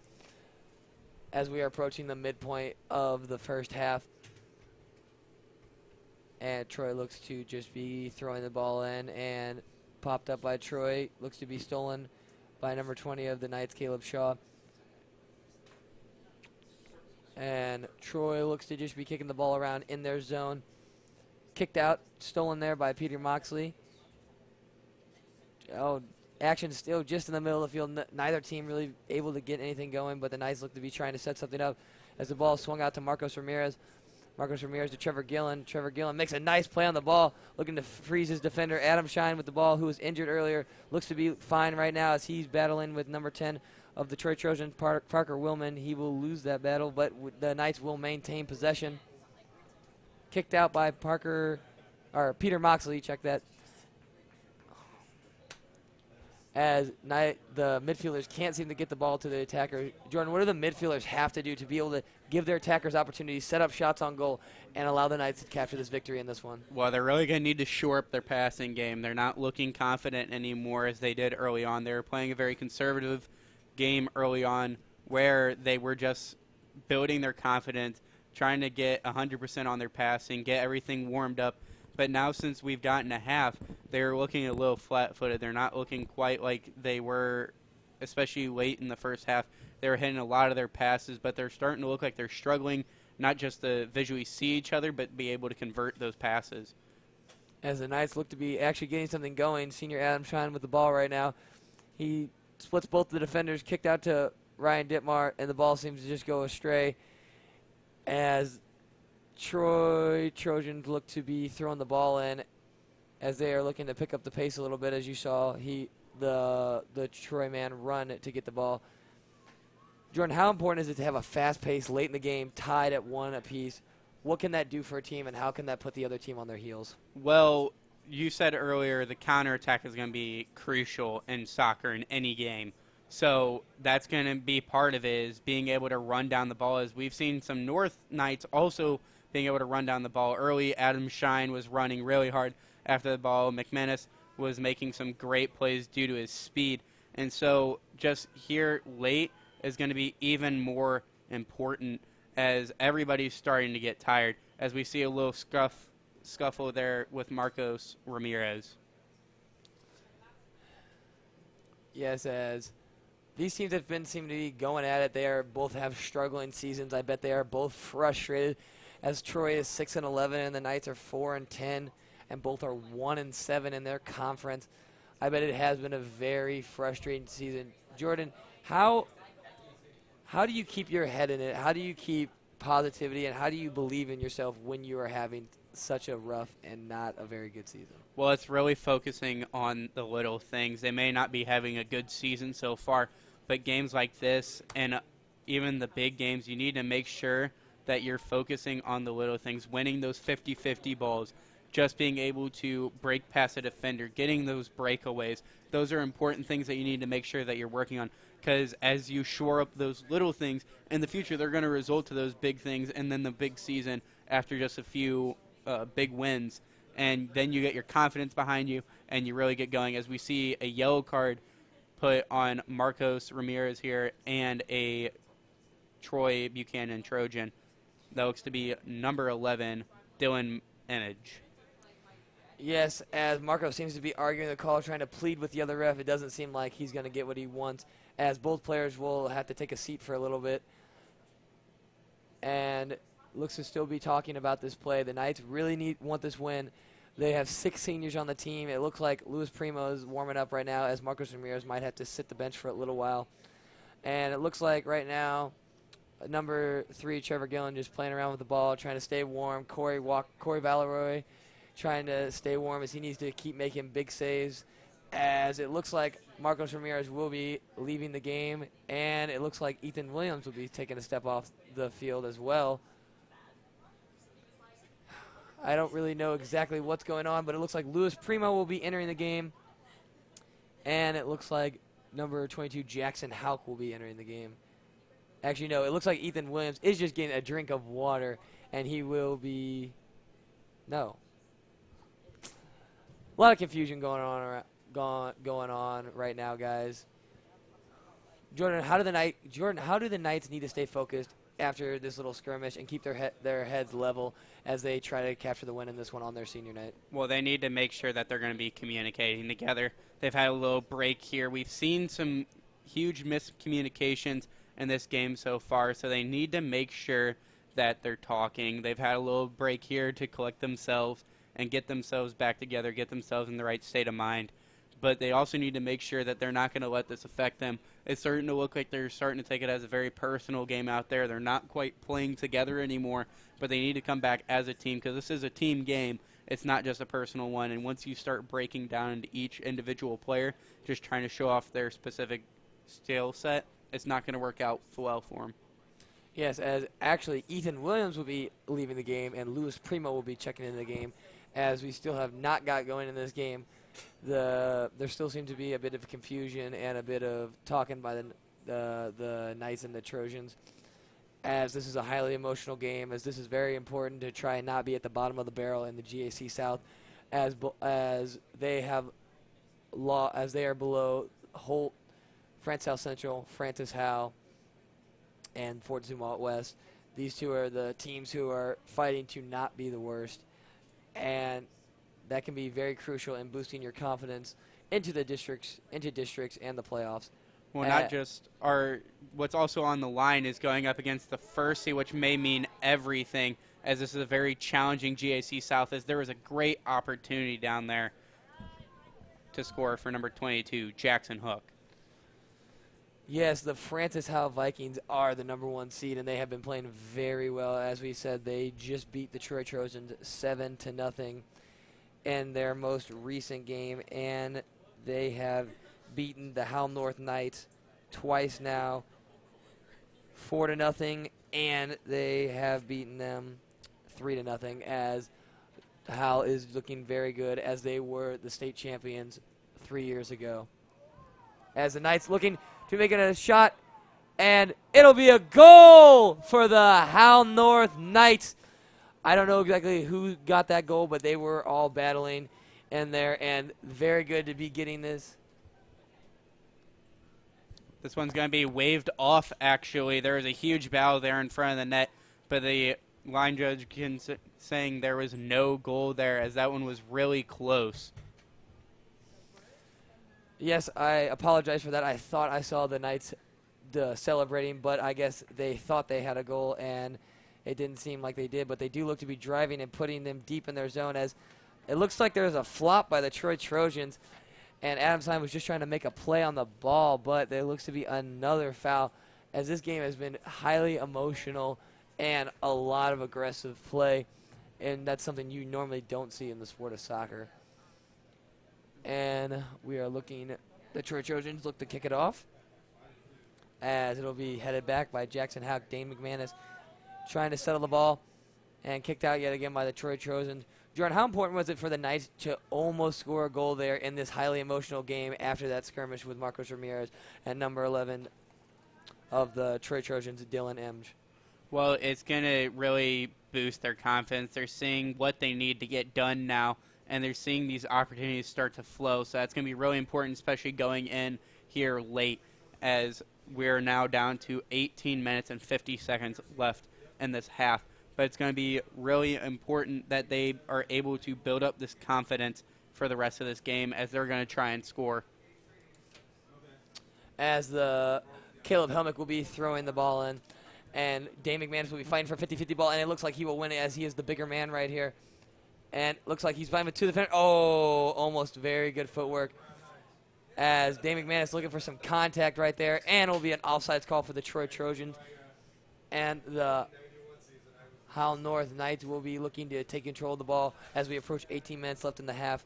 Speaker 2: as we are approaching the midpoint of the first half. And Troy looks to just be throwing the ball in, and popped up by Troy. Looks to be stolen by number 20 of the Knights, Caleb Shaw. And Troy looks to just be kicking the ball around in their zone. Kicked out, stolen there by Peter Moxley. Action still just in the middle of the field. Neither team really able to get anything going, but the Knights look to be trying to set something up as the ball swung out to Marcos Ramirez. Marcos Ramirez to Trevor Gillen. Trevor Gillen makes a nice play on the ball, looking to freeze his defender, Adam Shine, with the ball, who was injured earlier. Looks to be fine right now as he's battling with number 10 of the Troy Trojans, Parker Willman. He will lose that battle, but the Knights will maintain possession. Kicked out by Peter Moxley, check that. As the midfielders can't seem to get the ball to the attacker. Jordan, what do the midfielders have to do to be able to give their attackers opportunities, set up shots on goal, and allow the Knights to capture this victory in this one?
Speaker 1: Well, they're really going to need to shore up their passing game. They're not looking confident anymore as they did early on. They were playing a very conservative game early on where they were just building their confidence, trying to get 100% on their passing, get everything warmed up. But now since we've gotten a half, they're looking a little flat-footed. They're not looking quite like they were, especially late in the first half. They were hitting a lot of their passes, but they're starting to look like they're struggling, not just to visually see each other, but be able to convert those passes.
Speaker 2: As the Knights look to be actually getting something going, senior Adam Shine with the ball right now. He splits both the defenders, kicked out to Ryan Dittmar, and the ball seems to just go astray as Troy Trojans look to be throwing the ball in, as they are looking to pick up the pace a little bit. As you saw, the Troy man run to get the ball. Jordan, how important is it to have a fast pace late in the game, tied at 1 apiece? What can that do for a team, and how can that put the other team on their heels?
Speaker 1: Well, you said earlier the counterattack is going to be crucial in soccer in any game. So that's going to be part of it, is being able to run down the ball. As we've seen some North Knights also being able to run down the ball early. Adam Shine was running really hard after the ball. McManus was making some great plays due to his speed. And so just here late is going to be even more important as everybody's starting to get tired, as we see a little scuffle there with Marcos Ramirez.
Speaker 2: Yes, as these teams seem to be going at it. They are both have struggling seasons. I bet they are both frustrated, as Troy is 6-11 and the Knights are 4-10, and both are 1-7 in their conference. I bet it has been a very frustrating season. Jordan, how do you keep your head in it? How do you keep positivity, and how do you believe in yourself when you are having such a rough and not a very good season?
Speaker 1: Well, it's really focusing on the little things. They may not be having a good season so far, but games like this and even the big games, you need to make sure that you're focusing on the little things, winning those 50-50 balls, just being able to break past a defender, getting those breakaways. Those are important things that you need to make sure that you're working on, because as you shore up those little things, in the future they're going to result to those big things, and then the big season after just a few big wins. And then you get your confidence behind you, and you really get going. As we see a yellow card put on Marcos Ramirez here, and a Troy Buchanan Trojan. That looks to be number 11, Dylan Image.
Speaker 2: Yes, as Marco seems to be arguing the call, trying to plead with the other ref. It doesn't seem like he's going to get what he wants, as both players will have to take a seat for a little bit. And looks to still be talking about this play. The Knights really want this win. They have 6 seniors on the team. It looks like Luis Primo is warming up right now, as Marcos Ramirez might have to sit the bench for a little while. And it looks like right now, number 3, Trevor Gillen, just playing around with the ball, trying to stay warm. Corey Valeroy trying to stay warm, as he needs to keep making big saves. As it looks like Marcos Ramirez will be leaving the game, and it looks like Ethan Williams will be taking a step off the field as well. I don't really know exactly what's going on, but it looks like Luis Primo will be entering the game, and it looks like number 22, Jackson Hauk, will be entering the game. Actually, no, it looks like Ethan Williams is just getting a drink of water, and he will be... No. A lot of confusion going on right now, guys. Jordan, how do the Knights need to stay focused after this little skirmish and keep their heads level as they try to capture the win in this one on their senior night?
Speaker 1: Well, they need to make sure that they're going to be communicating together. They've had a little break here. We've seen some huge miscommunications in this game so far, so they need to make sure that they're talking. They've had a little break here to collect themselves and get themselves back together, get themselves in the right state of mind. But they also need to make sure that they're not going to let this affect them. It's starting to look like they're starting to take it as a very personal game out there. They're not quite playing together anymore, but they need to come back as a team, because this is a team game. It's not just a personal one. And once you start breaking down into each individual player, just trying to show off their specific skill set, it's not going to work out well for them.
Speaker 2: Yes, as actually Ethan Williams will be leaving the game, and Luis Primo will be checking in the game, as we still have not got going in this game. There still seems to be a bit of confusion and a bit of talking by the Knights and the Trojans, as this is a highly emotional game, as this is very important to try and not be at the bottom of the barrel in the GAC South, as they are below Holt, France South Central, Francis Howe, and Fort Zumwalt West. These two are the teams who are fighting to not be the worst, and that can be very crucial in boosting your confidence into districts and the playoffs.
Speaker 1: Well, not just what's also on the line is going up against the first seed, which may mean everything, as this is a very challenging GAC South, as there was a great opportunity down there to score for number 22, Jackson Hook.
Speaker 2: Yes, the Francis Howe Vikings are the number 1 seed, and they have been playing very well. As we said, they just beat the Troy Trojans 7-0. in their most recent game, and they have beaten the Howell North Knights twice now, 4-0, and they have beaten them 3-0, as Howell is looking very good, as they were the state champions 3 years ago. As the Knights looking to make it a shot, and it'll be a goal for the Howell North Knights. I don't know exactly who got that goal, but they were all battling in there, and very good to be getting this.
Speaker 1: This one's going to be waved off, actually. There was a huge battle there in front of the net, but the line judge saying there was no goal there, as that one was really close.
Speaker 2: Yes, I apologize for that. I thought I saw the Knights celebrating, but I guess they thought they had a goal, and it didn't seem like they did. But they do look to be driving and putting them deep in their zone, as it looks like there's a flop by the Troy Trojans, and Adamsheim was just trying to make a play on the ball, but there looks to be another foul, as this game has been highly emotional and a lot of aggressive play, and that's something you normally don't see in the sport of soccer. And we are looking, the Troy Trojans look to kick it off, as it'll be headed back by Jackson Houck. Dane McManus trying to settle the ball, and kicked out yet again by the Troy Trojans. Jordan, how important was it for the Knights to almost score a goal there in this highly emotional game after that skirmish with Marcos Ramirez and number 11 of the Troy Trojans, Dylan Emge?
Speaker 1: Well, it's going to really boost their confidence. They're seeing what they need to get done now, and they're seeing these opportunities start to flow. So that's going to be really important, especially going in here late, as we're now down to 18 minutes and 50 seconds left in this half. But it's going to be really important that they are able to build up this confidence for the rest of this game, as they're going to try and score.
Speaker 2: As the Caleb Helmick will be throwing the ball in, and Dane McManus will be fighting for a 50-50 ball, and it looks like he will win it, as he is the bigger man right here. And looks like he's fighting with two defenders. Oh, almost very good footwork, as Dane McManus looking for some contact right there, and it will be an offsides call for the Troy Trojans. And the Howell North Knights will be looking to take control of the ball as we approach 18 minutes left in the half.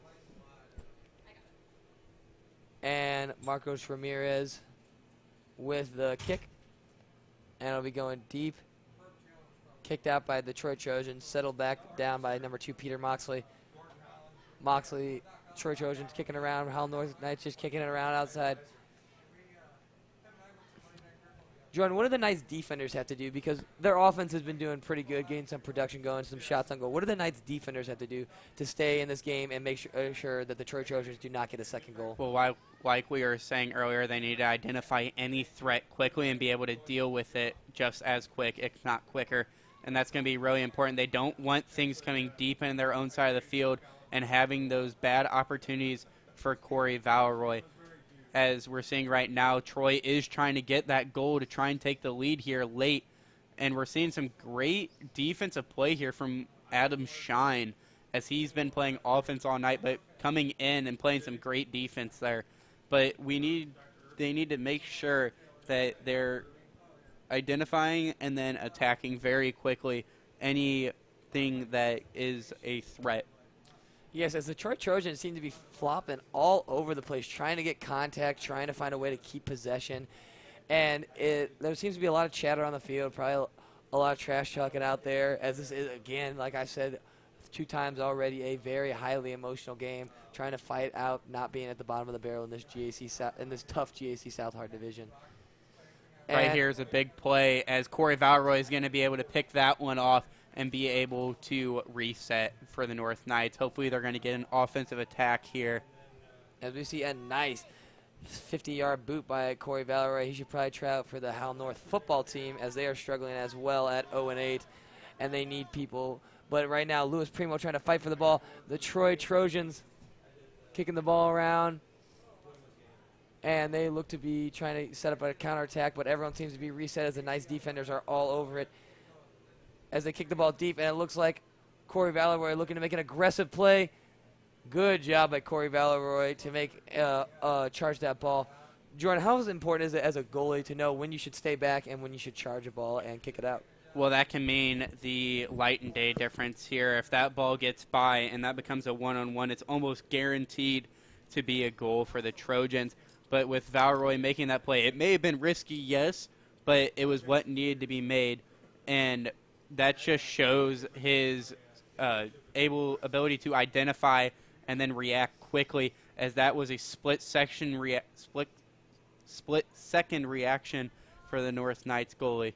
Speaker 2: And Marcos Ramirez with the kick, and it'll be going deep. Kicked out by the Troy Trojans, settled back down by number 2, Peter Moxley. Moxley, Troy Trojans kicking around. Howell North Knights just kicking it around outside. Jordan, what do the Knights defenders have to do? Because their offense has been doing pretty good, getting some production going, some shots on goal. What do the Knights defenders have to do to stay in this game and make sure that the Troy Trojans do not get a second goal?
Speaker 1: Well, like we were saying earlier, they need to identify any threat quickly and be able to deal with it just as quick, if not quicker. And that's going to be really important. They don't want things coming deep in their own side of the field and having those bad opportunities for Corey Valeroy. As we're seeing right now, Troy is trying to get that goal to try and take the lead here late. And we're seeing some great defensive play here from Adam Shine, as he's been playing offense all night, but coming in and playing some great defense there. But they need to make sure that they're identifying and then attacking very quickly anything that is a threat.
Speaker 2: Yes, as the Troy Trojans seem to be flopping all over the place, trying to get contact, trying to find a way to keep possession. And there seems to be a lot of chatter on the field, probably a lot of trash talking out there, as this is, again, like I said 2 times already, a very highly emotional game, trying to fight out not being at the bottom of the barrel in this tough GAC South Hard division.
Speaker 1: Right here is a big play, as Corey Valeroy is going to be able to pick that one off and be able to reset for the North Knights. Hopefully they're going to get an offensive attack here.
Speaker 2: As we see a nice 50-yard boot by Corey Valeroy. He should probably try out for the Howell North football team, as they are struggling as well at 0-8, and they need people. But right now, Louis Primo trying to fight for the ball. The Troy Trojans kicking the ball around, and they look to be trying to set up a counterattack, but everyone seems to be reset as the nice defenders are all over it as they kick the ball deep, and it looks like Corey Valeroy looking to make an aggressive play. Good job by Corey Valeroy to make charge that ball. Jordan, how important is it as a goalie to know when you should stay back and when you should charge a ball and kick it out?
Speaker 1: Well, that can mean the light and day difference here. If that ball gets by and that becomes a one-on-one, it's almost guaranteed to be a goal for the Trojans. But with Valroy making that play, it may have been risky, yes, but it was what needed to be made. And that just shows his ability to identify and then react quickly, as that was a split-second reaction for the North Knights goalie.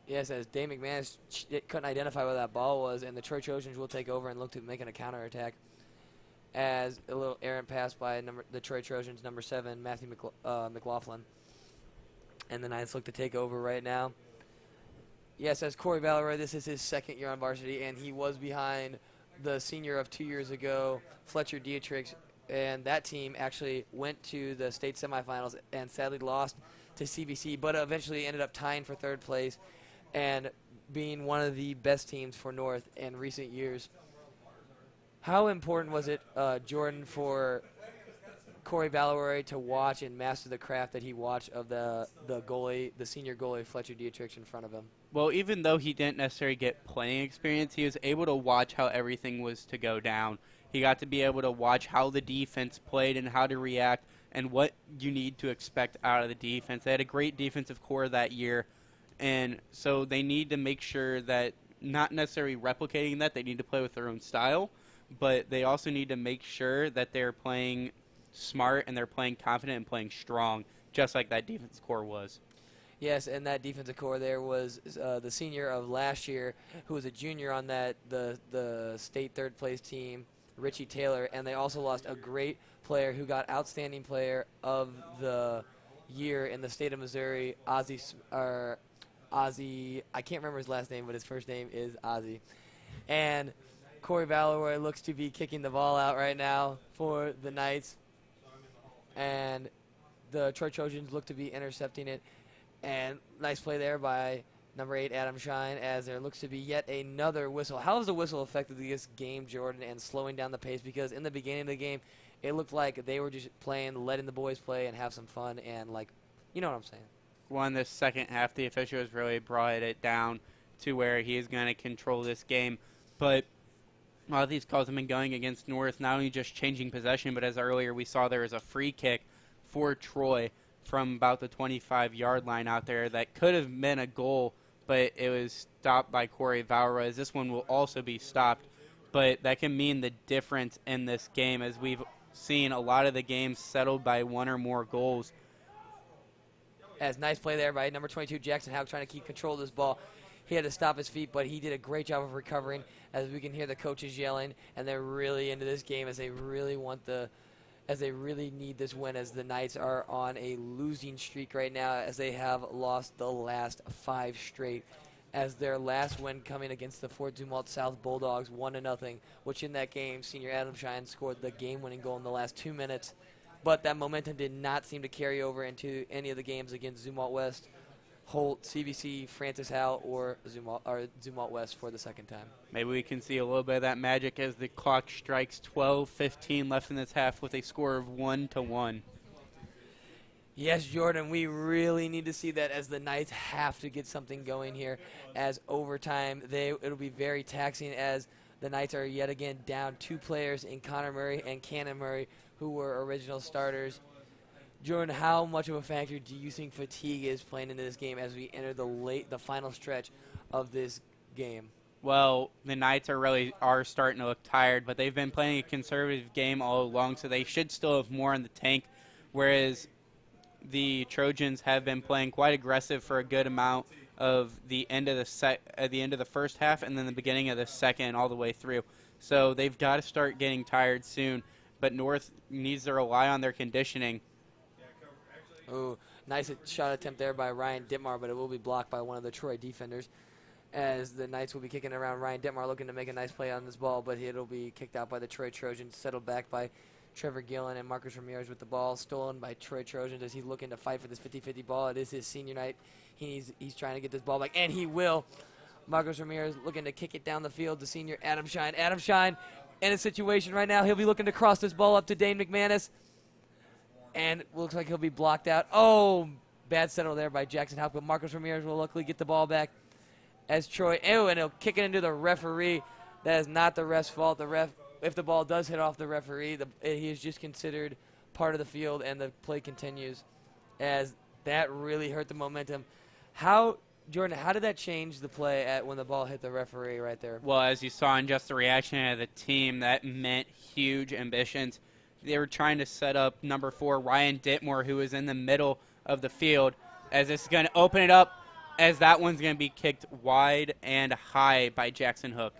Speaker 2: Yes, as Dane McManus couldn't identify where that ball was, and the Troy Trojans will take over and look to make a counterattack. As a little errant pass by the Troy Trojans, number 7, Matthew McLaughlin. And the Knights look to take over right now. Yes, as Corey Valeroy, this is his second year on varsity, and he was behind the senior of 2 years ago, Fletcher Dietrich, and that team actually went to the state semifinals and sadly lost to CBC, but eventually ended up tying for third place and being one of the best teams for North in recent years. How important was it, Jordan, for Corey Valeroy to watch and master the craft that he watched of the goalie, the senior goalie, Fletcher Dietrich, in front of him?
Speaker 1: Well, even though he didn't necessarily get playing experience, he was able to watch how everything was to go down. He got to be able to watch how the defense played and how to react and what you need to expect out of the defense. They had a great defensive core that year, and so they need to make sure that not necessarily replicating that, they need to play with their own style, but they also need to make sure that they're playing smart and they're playing confident and playing strong, just like that defense core was.
Speaker 2: Yes, and that defensive core there was the senior of last year, who was a junior on the state third place team, Richie Taylor, and they also lost a great player who got outstanding player of the year in the state of Missouri, Ozzy. I can't remember his last name, but his first name is Ozzy. And Corey Valeroy looks to be kicking the ball out right now for the Knights, and the Troy Trojans look to be intercepting it. And nice play there by number 8, Adam Shine, as there looks to be yet another whistle. How has the whistle affected this game, Jordan, and slowing down the pace? Because in the beginning of the game, it looked like they were just playing, letting the boys play and have some fun, and, like, you know what I'm saying.
Speaker 1: Well, in the second half, the officials really brought it down to where he is going to control this game. But a lot of these calls have been going against North, not only just changing possession, but as earlier we saw there was a free kick for Troy from about the 25-yard line out there that could have been a goal, but it was stopped by Corey Valeroy. This one will also be stopped, but that can mean the difference in this game, as we've seen a lot of the games settled by one or more goals.
Speaker 2: As nice play there by number 22, Jackson Houck, trying to keep control of this ball. He had to stop his feet, but he did a great job of recovering, as we can hear the coaches yelling, and they're really into this game, as they really need this win, as the Knights are on a losing streak right now, as they have lost the last 5 straight, as their last win coming against the Fort Zumwalt South Bulldogs, 1-0, which in that game, senior Adam Shine scored the game-winning goal in the last 2 minutes. But that momentum did not seem to carry over into any of the games against Zumwalt West, Holt, CBC, Francis Howell, or Zumwalt West for the second time.
Speaker 1: Maybe we can see a little bit of that magic as the clock strikes 12:15 left in this half with a score of 1-1.
Speaker 2: Yes, Jordan, we really need to see that, as the Knights have to get something going here, as overtime it'll be very taxing, as the Knights are yet again down 2 players in Connor Murray and Cannon Murray, who were original starters. Jordan, how much of a factor do you think fatigue is playing into this game as we enter the final stretch of this game?
Speaker 1: Well, the Knights are starting to look tired, but they've been playing a conservative game all along, so they should still have more in the tank, whereas the Trojans have been playing quite aggressive for a good amount of the end of the first half and then the beginning of the second all the way through. So they've got to start getting tired soon, but North needs to rely on their conditioning.
Speaker 2: Ooh, nice shot attempt there by Ryan Dittmar, but it will be blocked by one of the Troy defenders, as the Knights will be kicking around. Ryan Dittmar looking to make a nice play on this ball, but it'll be kicked out by the Troy Trojans, settled back by Trevor Gillen, and Marcus Ramirez with the ball, stolen by Troy Trojans as he's looking to fight for this 50-50 ball. It is his senior night. He's trying to get this ball back, and he will. Marcus Ramirez looking to kick it down the field to senior Adam Shine. Adam Shine in a situation right now. He'll be looking to cross this ball up to Dane McManus, and looks like he'll be blocked out. Oh, bad settle there by Jackson Houck, but Marcus Ramirez will luckily get the ball back, as Troy, and he'll kick it into the referee. That is not the ref's fault. The ref, if the ball does hit off the referee, he is just considered part of the field, and the play continues, as that really hurt the momentum. Jordan, how did that change the play when the ball hit the referee right there?
Speaker 1: Well, as you saw in just the reaction of the team, that meant huge ambitions. They were trying to set up number 4, Ryan Dittmore, who is in the middle of the field, as it's going to open it up, as that one's going to be kicked wide and high by Jackson Hook.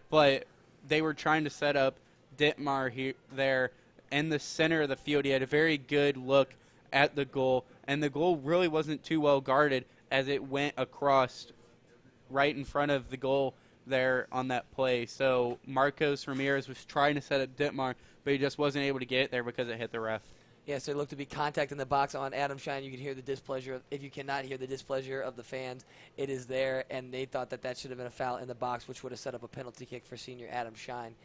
Speaker 1: But they were trying to set up Dittmar there in the center of the field. He had a very good look at the goal, and the goal really wasn't too well guarded as it went across right in front of the goal there on that play. So Marcos Ramirez was trying to set up Dittmar, but he just wasn't able to get it there because it hit the ref.
Speaker 2: Yeah, so it looked to be contact in the box on Adam Shine. You can hear the displeasure. If you cannot hear the displeasure of the fans, it is there, and they thought that should have been a foul in the box, which would have set up a penalty kick for senior Adam Shine.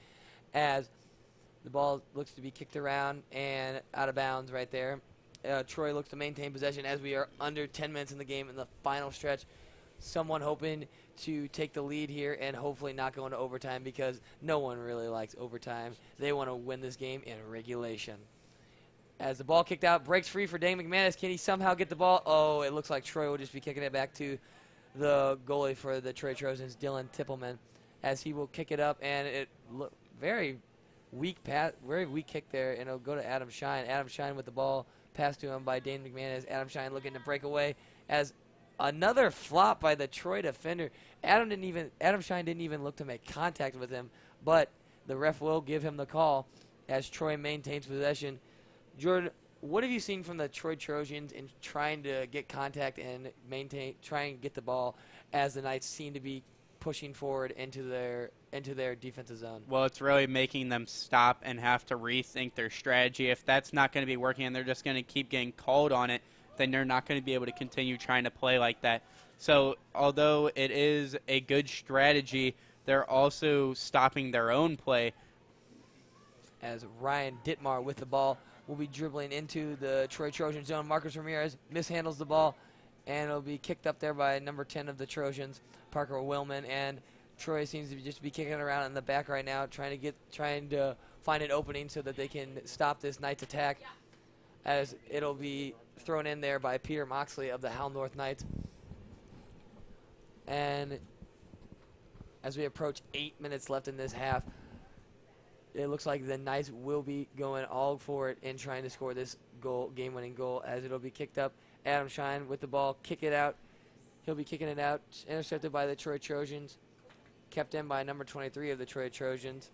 Speaker 2: As the ball looks to be kicked around and out of bounds right there. Troy looks to maintain possession as we are under 10 minutes in the game in the final stretch. Someone hoping to take the lead here and hopefully not go into overtime, because no one really likes overtime. They want to win this game in regulation. As the ball kicked out, breaks free for Dane McManus. Can he somehow get the ball? Oh, it looks like Troy will just be kicking it back to the goalie for the Troy Trojans, Dylan Tippelman, as he will kick it up, and it looked very weak kick there, and it'll go to Adam Shine. Adam Shine with the ball, passed to him by Dane McManus. Adam Shine looking to break away, as another flop by the Troy defender. Adam Shine didn't even look to make contact with him, but the ref will give him the call as Troy maintains possession. Jordan, what have you seen from the Troy Trojans in trying to get contact and trying to get the ball, as the Knights seem to be pushing forward into their defensive zone?
Speaker 1: Well, it's really making them stop and have to rethink their strategy. If that's not going to be working and they're just going to keep getting called on it, then they're not going to be able to continue trying to play like that. So although it is a good strategy, they're also stopping their own play.
Speaker 2: As Ryan Dittmar with the ball will be dribbling into the Troy Trojan zone. Marcus Ramirez mishandles the ball, and it'll be kicked up there by number 10 of the Trojans, Parker Willman. And Troy seems to just be kicking around in the back right now, trying to find an opening so that they can stop this Knights attack, as it'll be thrown in there by Peter Moxley of the Howell North Knights. And as we approach 8 minutes left in this half, it looks like the Knights will be going all for it and trying to score this game-winning goal, as it'll be kicked up. Adam Shine with the ball, kick it out. He'll be kicking it out, intercepted by the Troy Trojans, kept in by number 23 of the Troy Trojans.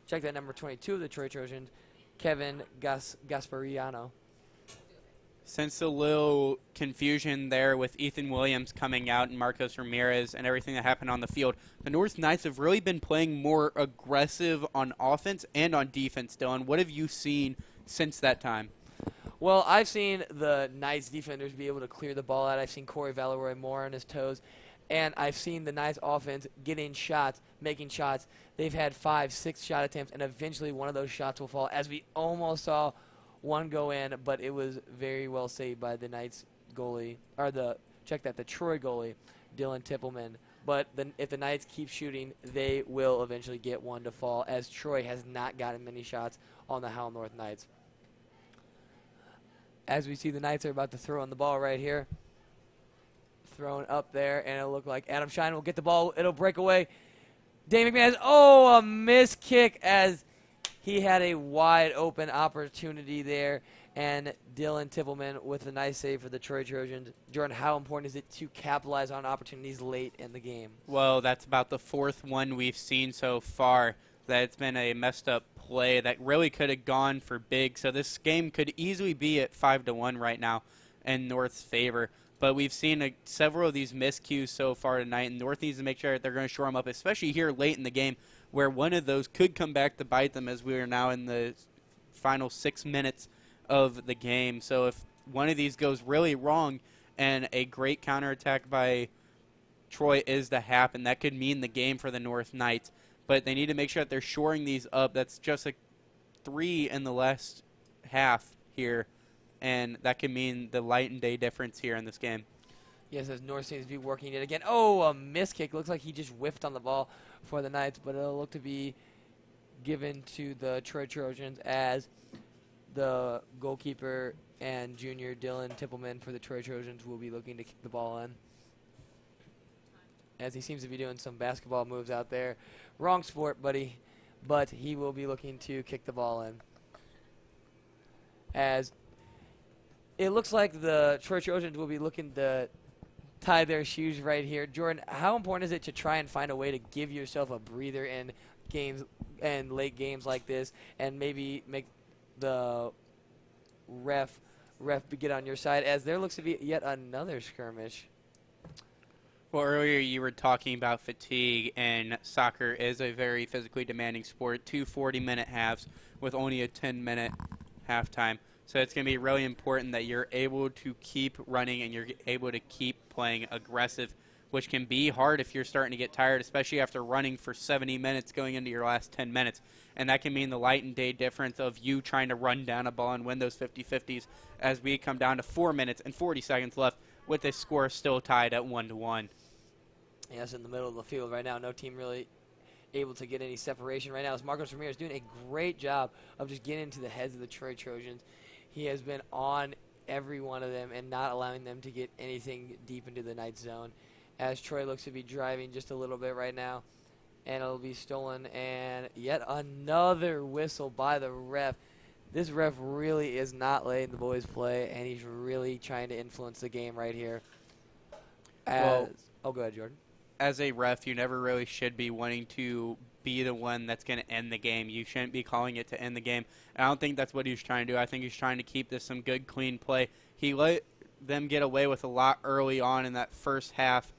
Speaker 2: Check that, number 22 of the Troy Trojans, Kevin Gaspariano.
Speaker 1: Since a little confusion there with Ethan Williams coming out and Marcos Ramirez and everything that happened on the field, the North Knights have really been playing more aggressive on offense and on defense, Dylan. What have you seen since that time?
Speaker 2: Well, I've seen the Knights defenders be able to clear the ball out. I've seen Corey Valeroy more on his toes. And I've seen the Knights offense getting shots, making shots. They've had 5, 6 shot attempts, and eventually one of those shots will fall, as we almost saw one go in, but it was very well saved by the Knights goalie, or the Troy goalie, Dylan Tippelman. But if the Knights keep shooting, they will eventually get one to fall, as Troy has not gotten many shots on the Howell North Knights. As we see, the Knights are about to throw in the ball right here. Thrown up there, and it'll look like Adam Shine will get the ball. It'll break away. Dane McMahon, a missed kick, as he had a wide open opportunity there, and Dylan Tippelman with a nice save for the Troy Trojans. Jordan, how important is it to capitalize on opportunities late in the game?
Speaker 1: Well, that's about the 4th one we've seen so far. That it's been a messed up play that really could have gone for big. So this game could easily be at 5-1 right now in North's favor. But we've seen several of these miscues so far tonight, and North needs to make sure that they're going to shore them up, especially here late in the game, where one of those could come back to bite them, as we are now in the final 6 minutes of the game. So if one of these goes really wrong and a great counterattack by Troy is to happen, that could mean the game for the North Knights. But they need to make sure that they're shoring these up. That's just 3 in the last half here, and that could mean the light and day difference here in this game.
Speaker 2: Yes, as North seems to be working it again. Oh, a miss kick. Looks like he just whiffed on the ball for the Knights, but it'll look to be given to the Troy Trojans as the goalkeeper and junior Dylan Tippelman for the Troy Trojans will be looking to kick the ball in. As he seems to be doing some basketball moves out there. Wrong sport, buddy, but he will be looking to kick the ball in. As it looks like the Troy Trojans will be looking to tie their shoes right here. Jordan, how important is it to try and find a way to give yourself a breather in games and late games like this, and maybe make the ref get on your side, as there looks to be yet another skirmish?
Speaker 1: Well, earlier you were talking about fatigue, and soccer is a very physically demanding sport. 2 40-minute halves with only a 10-minute halftime. So it's going to be really important that you're able to keep running and you're able to keep playing aggressive, which can be hard if you're starting to get tired, especially after running for 70 minutes going into your last 10 minutes. And that can mean the light and day difference of you trying to run down a ball and win those 50-50s as we come down to 4 minutes and 40 seconds left with the score still tied at 1-1.
Speaker 2: Yes, in the middle of the field right now. No team really able to get any separation right now. As Marcos Ramirez doing a great job of just getting into the heads of the Troy Trojans. He has been on every one of them and not allowing them to get anything deep into the Knights zone. As Troy looks to be driving just a little bit right now. And it'll be stolen. And yet another whistle by the ref. This ref really is not letting the boys play, and he's really trying to influence the game right here. Oh, go ahead, Jordan.
Speaker 1: As a ref, you never really should be wanting to be the one that's going to end the game. You shouldn't be calling it to end the game. And I don't think that's what he's trying to do. I think he's trying to keep this some good, clean play. He let them get away with a lot early on in that first half,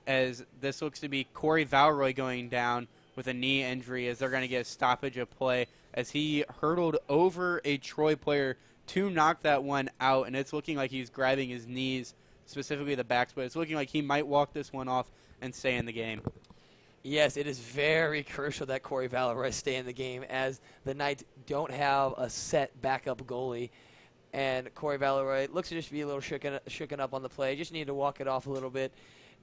Speaker 1: as this looks to be Corey Valroy going down with a knee injury, as they're going to get a stoppage of play as he hurdled over a Troy player to knock that one out. And it's looking like he's grabbing his knees, specifically the backs, but it's looking like he might walk this one off and stay in the game.
Speaker 2: Yes, it is very crucial that Corey Valroy stay in the game, as the Knights don't have a set backup goalie. And Corey Valroy looks to just be a little shooken up on the play. Just need to walk it off a little bit,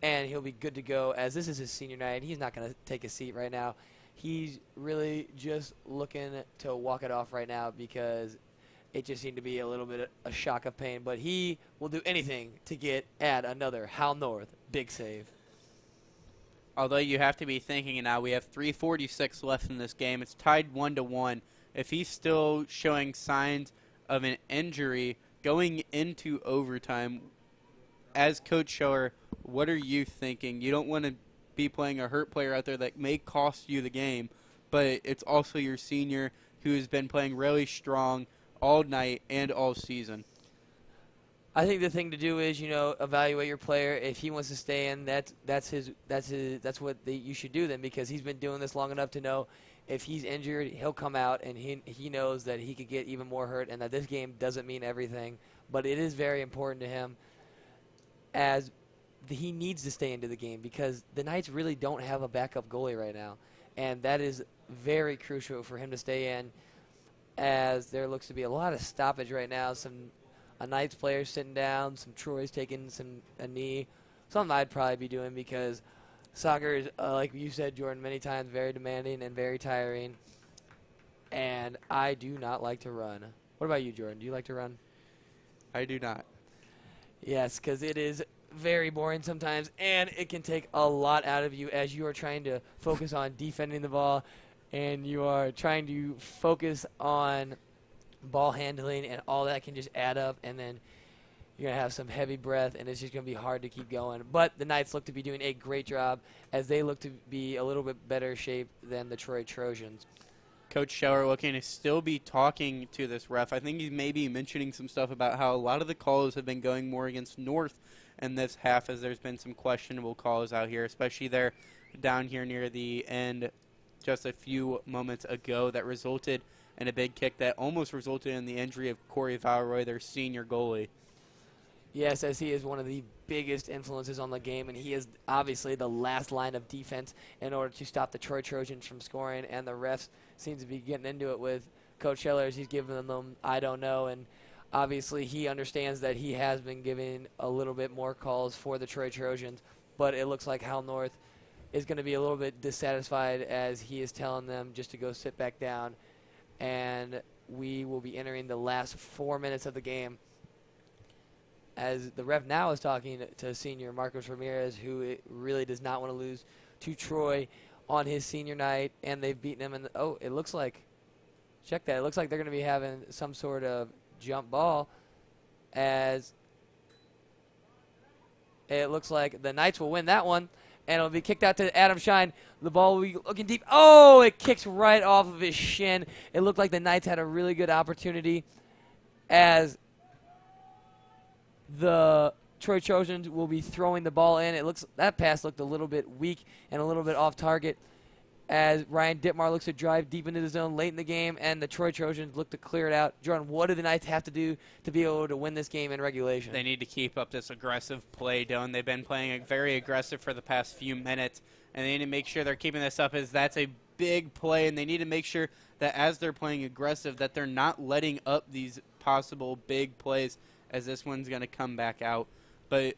Speaker 2: and he'll be good to go, as this is his senior night. He's not going to take a seat right now. He's really just looking to walk it off right now because it just seemed to be a little bit of a shock of pain. But he will do anything to add another Hal North big save.
Speaker 1: Although you have to be thinking now, we have 3:46 left in this game. It's tied 1-1. If he's still showing signs of an injury going into overtime, as Coach Scheller, what are you thinking? You don't want to be playing a hurt player out there that may cost you the game, but it's also your senior who has been playing really strong all night and all season.
Speaker 2: I think the thing to do is, evaluate your player. If he wants to stay in, that's what you should do then, because he's been doing this long enough to know if he's injured, he'll come out, and he knows that he could get even more hurt, and that this game doesn't mean everything. But it is very important to him, as he needs to stay into the game, because the Knights really don't have a backup goalie right now, and that is very crucial for him to stay in, as there looks to be a lot of stoppage right now. A Knights player sitting down, some Troy's taking a knee, something I'd probably be doing, because soccer is, like you said, Jordan, many times very demanding and very tiring, and I do not like to run. What about you, Jordan? Do you like to run?
Speaker 1: I do not.
Speaker 2: Yes, because it is very boring sometimes, and it can take a lot out of you as you are trying to focus on defending the ball, and you are trying to focus on ball handling, and all that can just add up, and then you're going to have some heavy breath, and it's just going to be hard to keep going. But the Knights look to be doing a great job, as they look to be a little bit better shape than the Troy Trojans.
Speaker 1: Coach Scheller looking to still be talking to this ref. I think he's maybe mentioning some stuff about how a lot of the calls have been going more against North in this half, as there's been some questionable calls out here, especially there down here near the end just a few moments ago that resulted in a big kick that almost resulted in the injury of Corey Valroy, their senior goalie.
Speaker 2: Yes, as he is one of the biggest influences on the game, and he is obviously the last line of defense in order to stop the Troy Trojans from scoring, and the refs seem to be getting into it with Coach Scheller as he's giving them I don't know, and Obviously, he understands that he has been giving a little bit more calls for the Troy Trojans, but it looks like Hal North is going to be a little bit dissatisfied as he is telling them just to go sit back down. And we will be entering the last 4 minutes of the game, as the ref now is talking to senior Marcos Ramirez, who really does not want to lose to Troy on his senior night, and they've beaten him. Oh, it looks like, check that, it looks like they're going to be having some sort of jump ball, as it looks like the Knights will win that one, and it'll be kicked out to Adam Shine. The ball will be looking deep. Oh, it kicks right off of his shin. It looked like the Knights had a really good opportunity, as the Troy Trojans will be throwing the ball in. It looks, that pass looked a little bit weak and a little bit off target, as Ryan Dittmar looks to drive deep into the zone late in the game, and the Troy Trojans look to clear it out. Jordan, what do the Knights have to do to be able to win this game in regulation?
Speaker 1: They need to keep up this aggressive play, Dylan. They've been playing very aggressive for the past few minutes, and they need to make sure they're keeping this up, as that's a big play, and they need to make sure that as they're playing aggressive that they're not letting up these possible big plays, as this one's going to come back out. But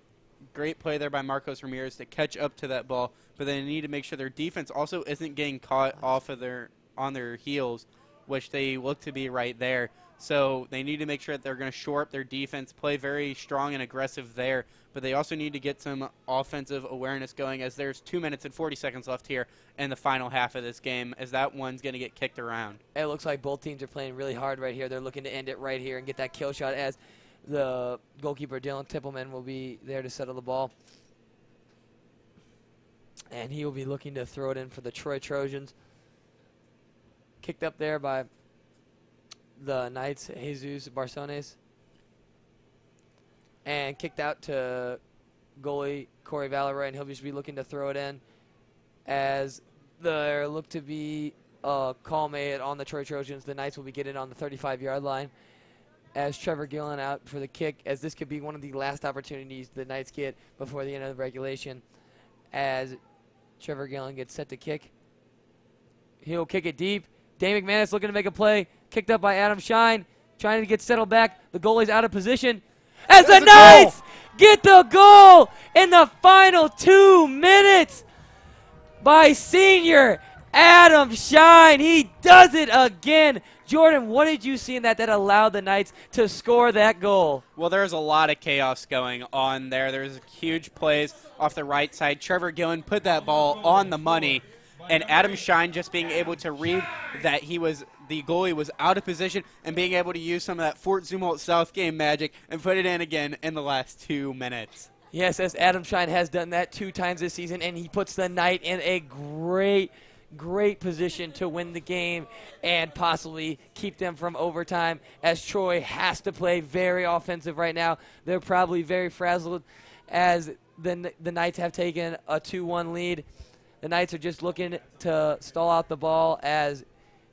Speaker 1: great play there by Marcos Ramirez to catch up to that ball, but they need to make sure their defense also isn't getting caught off of on their heels, which they look to be right there. So they need to make sure that they're going to shore up their defense, play very strong and aggressive there, but they also need to get some offensive awareness going, as there's 2 minutes and 40 seconds left here in the final half of this game, as that one's going to get kicked around.
Speaker 2: It looks like both teams are playing really hard right here. They're looking to end it right here and get that kill shot, as the goalkeeper, Dylan Tippelman, will be there to settle the ball. And he will be looking to throw it in for the Troy Trojans. Kicked up there by the Knights, Jesus Barsones. And kicked out to goalie Corey Valeroy, and he'll just be looking to throw it in, as there look to be a call made on the Troy Trojans. The Knights will be getting on the 35-yard line, as Trevor Gillen out for the kick, as this could be one of the last opportunities the Knights get before the end of the regulation, as Trevor Gillen gets set to kick. He'll kick it deep. Dane McManus looking to make a play. Kicked up by Adam Shine, trying to get settled back. The goalie's out of position, as the Knights get the goal in the final 2 minutes by senior Adam Shine. He does it again. Jordan, what did you see in that allowed the Knights to score that goal?
Speaker 1: Well, there's a lot of chaos going on there. There's huge plays off the right side. Trevor Gillen put that ball on the money, and Adam Shine just being able to read that the goalie was out of position and being able to use some of that Fort Zumwalt South game magic and put it in again in the last 2 minutes.
Speaker 2: Yes, as Adam Shine has done that 2 times this season, and he puts the Knight in a great position to win the game and possibly keep them from overtime, as Troy has to play very offensive right now. They're probably very frazzled, as the Knights have taken a 2-1 lead. The Knights are just looking to stall out the ball, as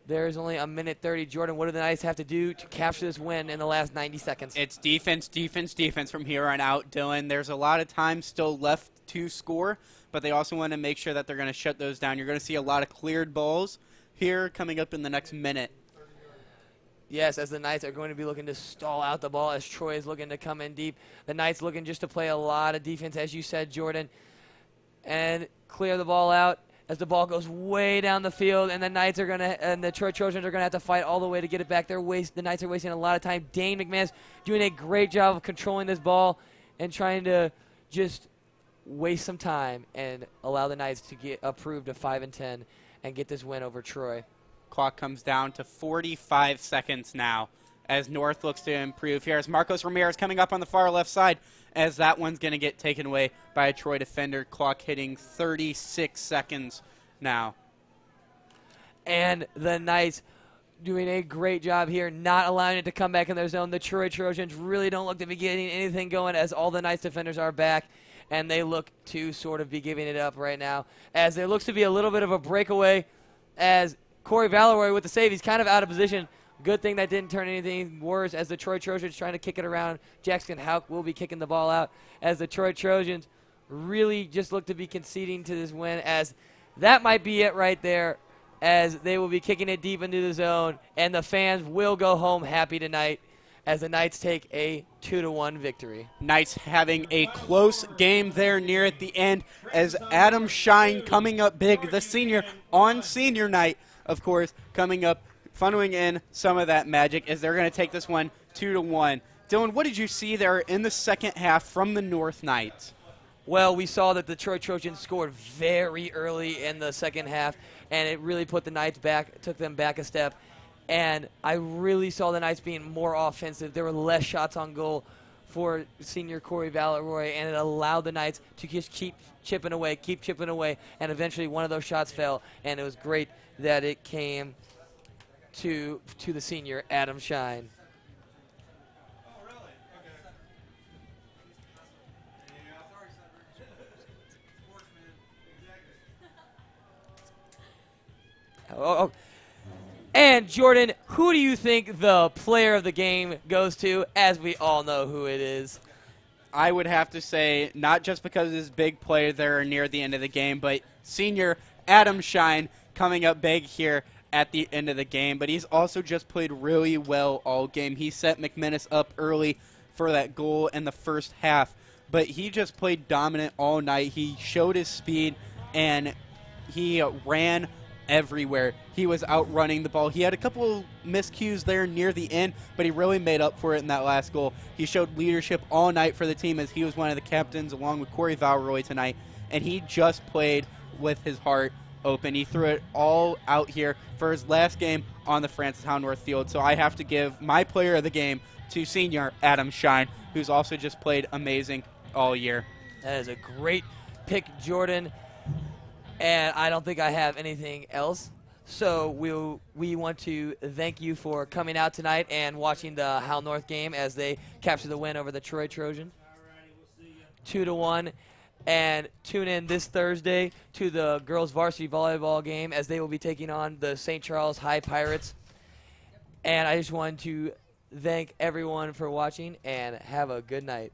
Speaker 2: there's only a minute 30. Jordan, what do the Knights have to do to capture this win in the last 90 seconds?
Speaker 1: It's defense, defense, defense from here on out, Dylan. There's a lot of time still left to score, but they also want to make sure that they're going to shut those down. You're going to see a lot of cleared balls here coming up in the next minute.
Speaker 2: Yes, as the Knights are going to be looking to stall out the ball, as Troy is looking to come in deep. The Knights looking just to play a lot of defense, as you said, Jordan, and clear the ball out as the ball goes way down the field, and the Troy Trojans are going to have to fight all the way to get it back. The Knights are wasting a lot of time. Dane McManus doing a great job of controlling this ball and trying to just waste some time and allow the Knights to get approved to 5-10 and get this win over Troy.
Speaker 1: Clock comes down to 45 seconds now as North looks to improve here. As Marcos Ramirez coming up on the far left side, as that one's going to get taken away by a Troy defender. Clock hitting 36 seconds now.
Speaker 2: And the Knights doing a great job here, not allowing it to come back in their zone. The Troy Trojans really don't look to be getting anything going, as all the Knights defenders are back, and they look to sort of be giving it up right now, as there looks to be a little bit of a breakaway, as Corey Valeroy with the save. He's kind of out of position. Good thing that didn't turn anything worse, as the Troy Trojans trying to kick it around. Jackson Hauk will be kicking the ball out, as the Troy Trojans really just look to be conceding to this win, as that might be it right there, as they will be kicking it deep into the zone, and the fans will go home happy tonight, as the Knights take a 2-1 victory.
Speaker 1: Knights having a close game there near at the end as Adam Shine coming up big, the senior on senior night, of course, coming up, funneling in some of that magic as they're going to take this one 2-1. Dylan, what did you see there in the second half from the North Knights?
Speaker 2: Well, we saw that the Troy Trojans scored very early in the second half, and it really put the Knights back, took them back a step. And I really saw the Knights being more offensive. There were less shots on goal for senior Corey Valeroy, and it allowed the Knights to just keep chipping away, and eventually one of those shots fell, and it was great that it came to the senior, Adam Shine. Oh. And, Jordan, who do you think the player of the game goes to, as we all know who it is?
Speaker 1: I would have to say, not just because of his big play there near the end of the game, but senior Adam Shine coming up big here at the end of the game. But he's also just played really well all game. He set McMinnis up early for that goal in the first half. But he just played dominant all night. He showed his speed, and he ran everywhere. He was outrunning the ball. He had a couple of miscues there near the end, but he really made up for it in that last goal. He showed leadership all night for the team as he was one of the captains along with Corey Valeroy tonight, and he just played with his heart open. He threw it all out here for his last game on the Francis Howe North field, so I have to give my player of the game to senior Adam Shine, who's also just played amazing all year.
Speaker 2: That is a great pick, Jordan. And I don't think I have anything else. So we want to thank you for coming out tonight and watching the Howe North game as they capture the win over the Troy Trojans. 2-1. And tune in this Thursday to the girls varsity volleyball game as they will be taking on the St. Charles High Pirates. And I just wanted to thank everyone for watching and have a good night.